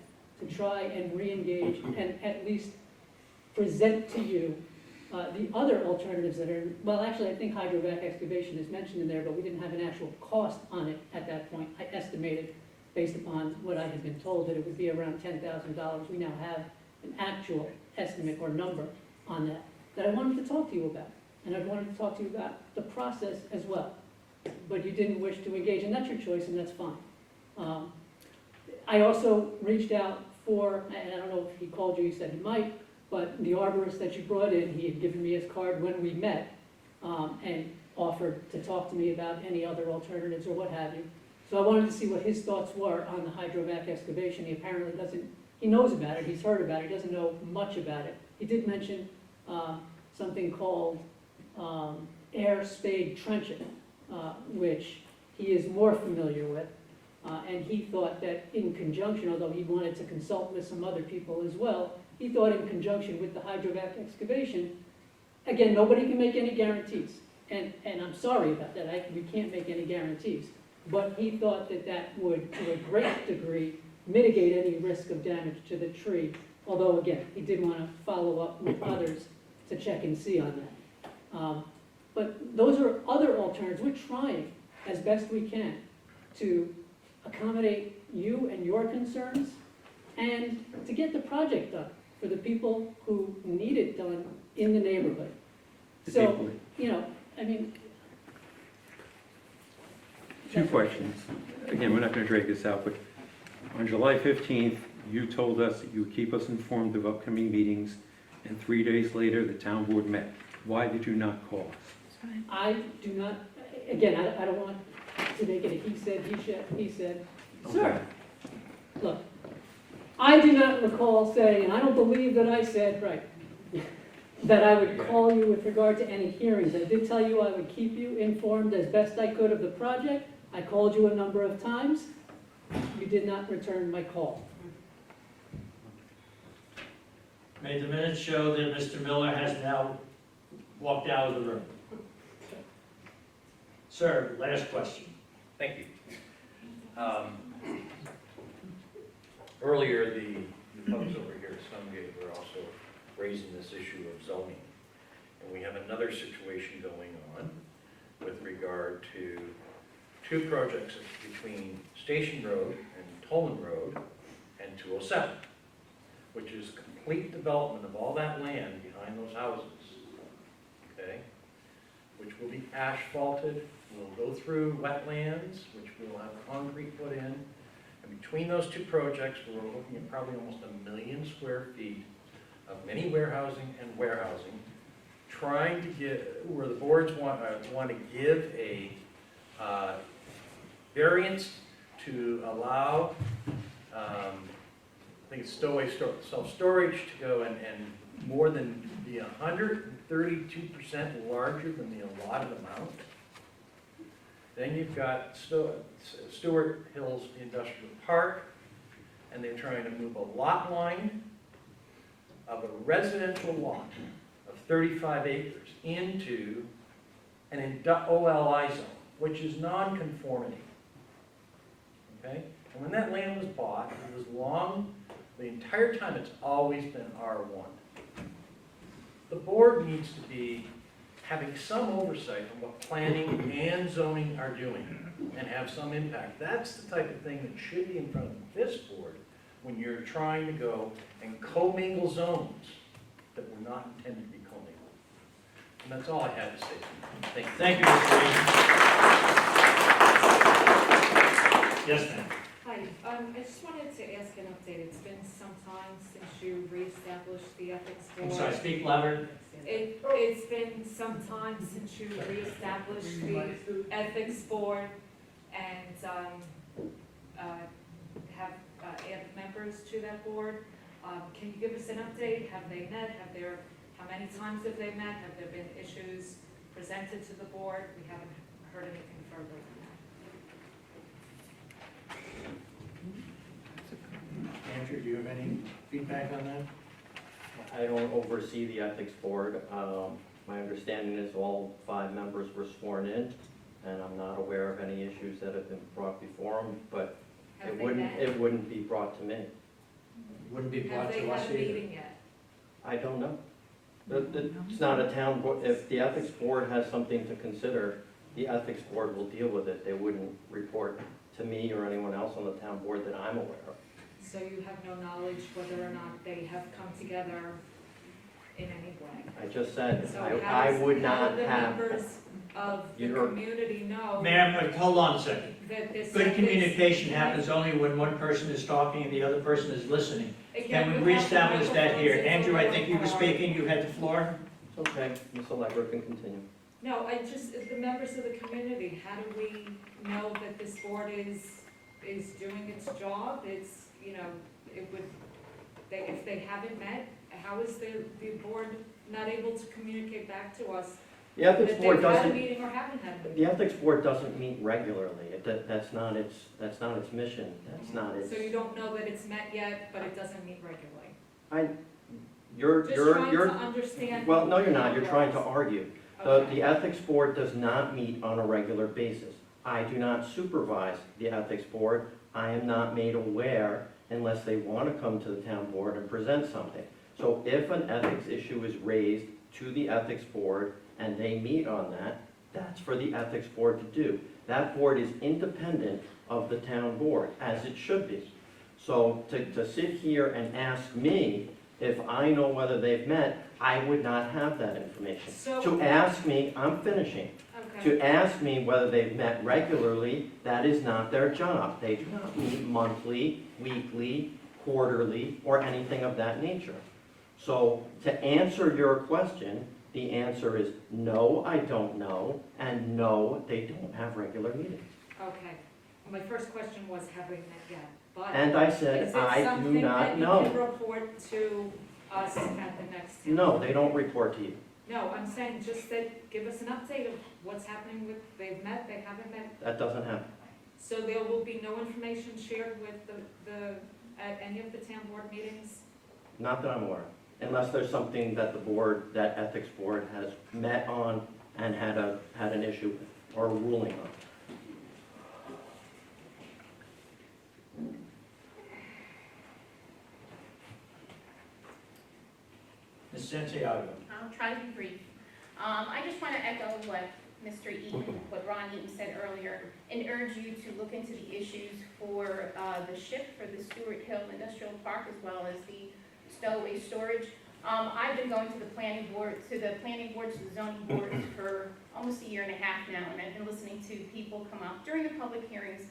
to try and re-engage and at least present to you the other alternatives that are, well, actually, I think hydrovac excavation is mentioned in there, but we didn't have an actual cost on it at that point. I estimated, based upon what I had been told, that it would be around $10,000. We now have an actual estimate or number on that I wanted to talk to you about. And I wanted to talk to you about the process as well. But you didn't wish to engage, and that's your choice, and that's fine. I also reached out for, and I don't know if he called you, he said he might, but the arborist that you brought in, he had given me his card when we met, and offered to talk to me about any other alternatives or what have you. So I wanted to see what his thoughts were on the hydrovac excavation. He apparently doesn't, he knows about it, he's heard about it, he doesn't know much about it. He did mention something called air spade trenching, which he is more familiar with. And he thought that in conjunction, although he wanted to consult with some other people as well, he thought in conjunction with the hydrovac excavation, again, nobody can make any guarantees. And I'm sorry about that, we can't make any guarantees. but he thought that that would, to a great degree, mitigate any risk of damage to the tree. Although, again, he did want to follow up with others to check and see on that. But those are other alternatives. We're trying as best we can to accommodate you and your concerns and to get the project done for the people who need it done in the neighborhood. So, you know, I mean. Two questions. Again, we're not going to drag this out, but on July 15th, you told us that you would keep us informed of upcoming meetings, and 3 days later, the town board met. Why did you not call us? I do not, again, I don't want to make it a he said. Sir, look, I do not recall saying, and I don't believe that I said, right, that I would call you with regard to any hearings. I did tell you I would keep you informed as best I could of the project. I called you a number of times. You did not return my call. May the minutes show that Mr. Miller has now walked out of the room. Sir, last question. Thank you. Earlier, the folks over here at Stonegate were also raising this issue of zoning. And we have another situation going on with regard to two projects between Station Road and Tolman Road and 207, which is complete development of all that land behind those houses, okay? Which will be asphalted, will go through wetlands, which will have concrete put in. And between those two projects, we're looking at probably almost 1 million square feet of mini warehousing and warehousing, trying to get, where the boards want to give a variance to allow, I think it's stowaway self-storage to go and more than be 132% larger than the allotted amount. Then you've got Stewart Hills Industrial Park, and they're trying to move a lot line of a residential lot of 35 acres into an OLI zone, which is non-conformity. Okay? And when that land was bought, it was long, the entire time it's always been R1. The board needs to be having some oversight on what planning and zoning are doing and have some impact. That's the type of thing that should be in front of this board when you're trying to go and commingle zones that were not intended to be commingled. And that's all I had to say. Thank you. Thank you, Mr. Reed. Yes, ma'am. Hi, I just wanted to ask an update. It's been some time since you reestablished the ethics board. I'm sorry, speak louder. It's been some time since you reestablished the ethics board and have added members to that board. Can you give us an update? Have they met? How many times have they met? Have there been issues presented to the board? We haven't heard anything further than that. Andrew, do you have any feedback on that? I don't oversee the ethics board. My understanding is all 5 members were sworn in, and I'm not aware of any issues that have been brought before them, but it wouldn't be brought to me. Wouldn't be brought Have they to us had a either. meeting yet? I don't know. It's not a town board. If the ethics board has something to consider, the ethics board will deal with it. They wouldn't report to me or anyone else on the town board that I'm aware of. So you have no knowledge whether or not they have come together in any way? I just said, So I would how not do the have. members of the You're- community know Ma'am, hold on a second. that this? Good communication happens only when one person is talking and the other person is listening. Again, Can we we have the reestablish that here? microphones Andrew, I in think you were the car. speaking, you had the floor. Okay, Ms. Allegra can continue. No, the members of the community, how do we know that this board is doing its job? It's, you know, if they haven't met, how is the board not able to communicate back to us The ethics that board they've had a doesn't, meeting or haven't had a meeting? the ethics board doesn't meet regularly. That's not its mission. That's not its. So you don't know that it's met yet, but it doesn't meet regularly? You're Just trying to understand. Well, no, you're not. You're trying to how it argue. works. Okay. The ethics board does not meet on a regular basis. I do not supervise the ethics board. I am not made aware unless they want to come to the town board and present something. So if an ethics issue is raised to the ethics board and they meet on that, that's for the ethics board to do. That board is independent of the town board, as it should be. So to sit here and ask me if I know whether they've met, I would not have that information. So- To ask me, I'm finishing. Okay. To ask me whether they've met regularly, that is not their job. They do not meet monthly, weekly, quarterly, or anything of that nature. So to answer your question, the answer is no, I don't know, and no, they don't have regular meetings. Okay. My first question was, have we met yet? But And I said, I do not Is it something that know. you can report to us at the next? No, they don't report to you. No, I'm saying just that, give us an update of what's happening with, they've met, they haven't met. That doesn't happen. So there will be no information shared with at any of the town board meetings? Not that I'm aware of. Unless there's something that the board, that ethics board has met on and had an issue with or a ruling on. Ms. Santiago. I'll try to be brief. I just want to echo what Mr. Eaton, what Ron Eaton said earlier, and urge you to look into the issues for the SHIP for the Stewart Hill Industrial Park, as well as the stowaway storage. I've been going to the planning board, to the zoning boards for almost a year and a half now, and I've been listening to people come up during the public hearings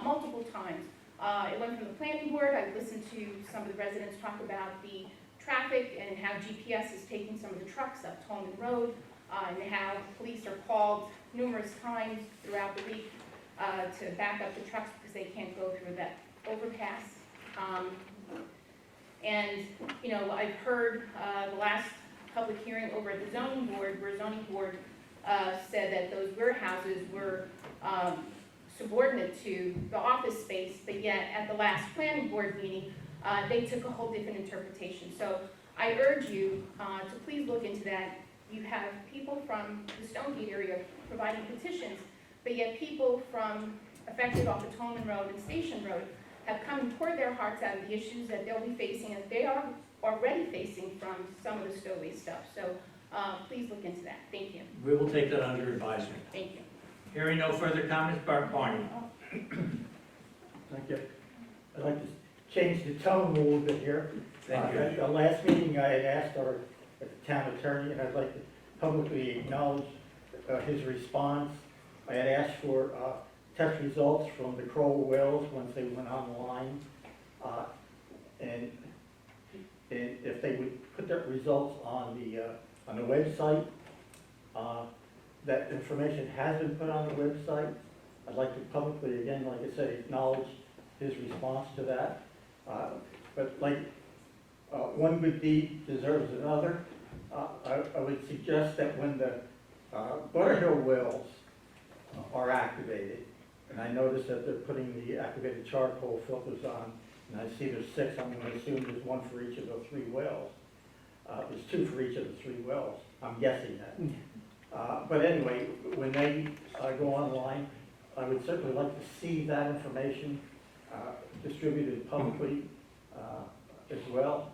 multiple times. It went from the planning board. I listened to some of the residents talk about the traffic and how GPS is taking some of the trucks up Tolman Road, and how police are called numerous times throughout the week to back up the trucks because they can't go through that overpass. And, you know, I've heard the last public hearing over at the zoning board, where zoning board said that those warehouses were subordinate to the office space, but yet at the last planning board meeting, they took a whole different interpretation. So I urge you to please look into that. You have people from the Stonegate area providing petitions, but yet people from affected off of Tolman Road and Station Road have come and poured their hearts out of the issues that they'll be facing, and they are already facing from some of the stowaway stuff. So please look into that. Thank you. We will take that under advisement. Thank you. Hearing no further comments, Bart Barney. Thank you. I'd like to change the tone a little bit here. Thank you. At the last meeting, I had asked our town attorney, and I'd like to publicly acknowledge his response. I had asked for test results from the Crowell wells once they went online, and if they would put their results on the website. That information has been put on the website. I'd like to publicly, again, like I said, acknowledge his response to that. But like one good deed deserves another, I would suggest that when the Butterhill wells are activated, and I noticed that they're putting the activated charcoal filters on, and I see there's 6, I'm going to assume there's 1 for each of the 3 wells. There's 2 for each of the 3 wells, I'm guessing that. But anyway, when they go online, I would certainly like to see that information distributed publicly as well.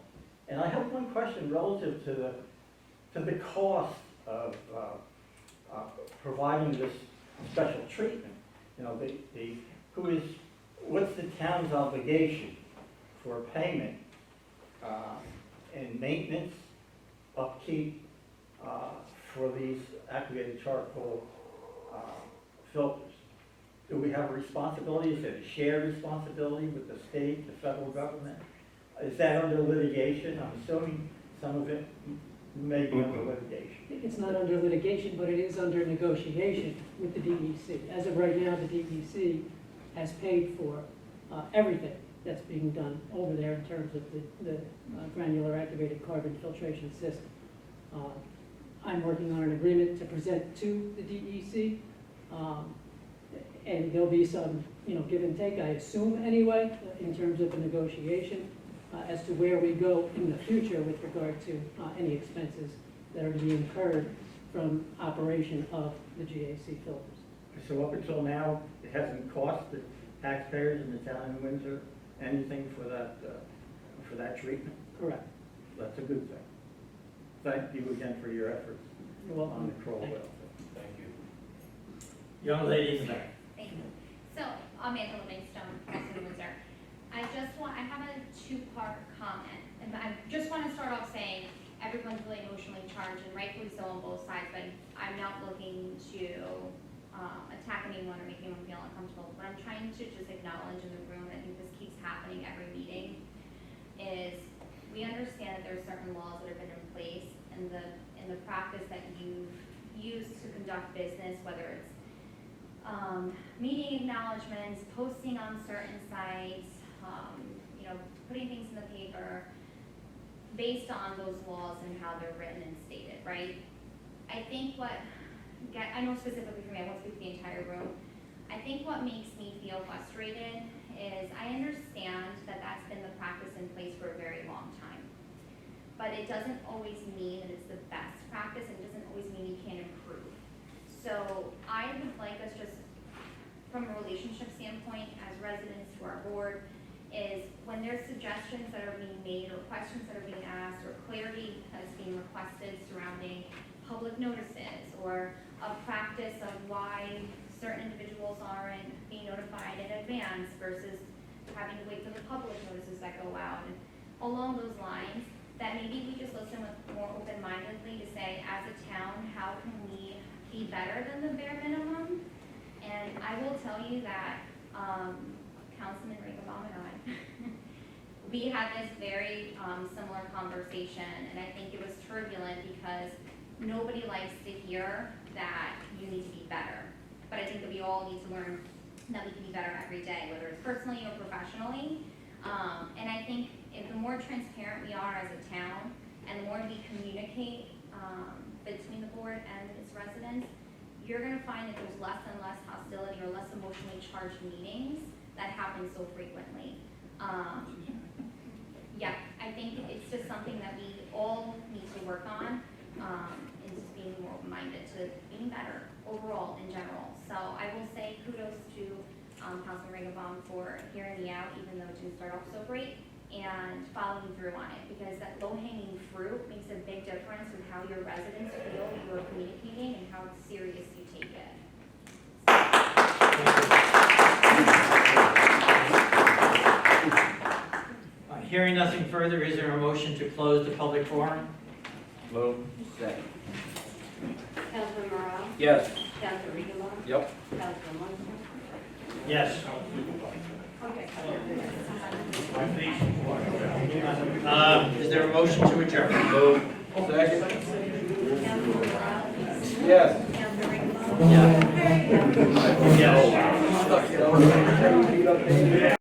And I have one question relative to the cost of providing this special treatment. You know, what's the town's obligation for payment and maintenance, upkeep for these activated charcoal filters? Do we have a responsibility? Is it a shared responsibility with the state, the federal government? Is that under litigation? I'm assuming some of it may be under litigation. It's not under litigation, but it is under negotiation with the DEC. As of right now, the DEC has paid for everything that's being done over there in terms of the granular activated carbon filtration system. I'm working on an agreement to present to the DEC, and there'll be some, give and take, I assume anyway, in terms of the negotiation as to where we go in the future with regard to any expenses that are to be incurred from operation of the GAC filters. So up until now, it hasn't cost the taxpayers in the town of Windsor anything for that treatment? Correct. That's a good thing. Thank you again for your efforts on the Crowell well. Thank you. Young lady in the back. Thank you. So, Amanda Livingstone, Western Windsor. I have a two-part comment. And I just want to start off saying everyone's really emotionally charged and rightfully so on both sides, but I'm not looking to attack anyone or make anyone feel uncomfortable. What I'm trying to just acknowledge in the room, I think this keeps happening every meeting, is we understand that there are certain laws that have been in place and the practice that you've used to conduct business, whether it's meeting acknowledgements, posting on certain sites, putting things in the paper based on those laws and how they're written and stated, right? I think I know specifically for me, I won't speak for the entire room. I think what makes me feel frustrated is I understand that that's been the practice in place for a very long time. But it doesn't always mean that it's the best practice, and it doesn't always mean you can't improve. So I would like us just, from a relationship standpoint, as residents to our board, is when there's suggestions that are being made or questions that are being asked or clarity that's being requested surrounding public notices or a practice of why certain individuals aren't being notified in advance versus having to wait for the public notices that go out, and along those lines, that maybe we just listen with more open-mindedly to say, as a town, how can we be better than the bare minimum? And I will tell you that Councilman Ringelbaum and I, we had this very similar conversation, and I think it was turbulent because nobody likes to hear that you need to be better. But I think that we all need to learn that we can be better every day, whether it's personally or professionally. And I think if the more transparent we are as a town, and the more we communicate between the board and its residents, you're gonna find that there's less and less hostility or less emotionally charged meetings that happen so frequently. Yeah, I think it's just something that we all need to work on, and just being more open-minded to being better overall in general. So I will say kudos to Councilman Ringelbaum for hearing me out, even though it didn't start off so great, and following through on it, because that low-hanging fruit makes a big difference with how your residents feel you're communicating and how serious you take it. Hearing nothing further, is there a motion to close the public forum? Move. Second. Councilman Morale? Yes. Councilman Ringelbaum? Yep. Councilman Munson? Yes. Okay. Is there a motion to adjourn? Move. Second. Councilman Morale? Yes. Councilman Ringelbaum? Yeah. Yes.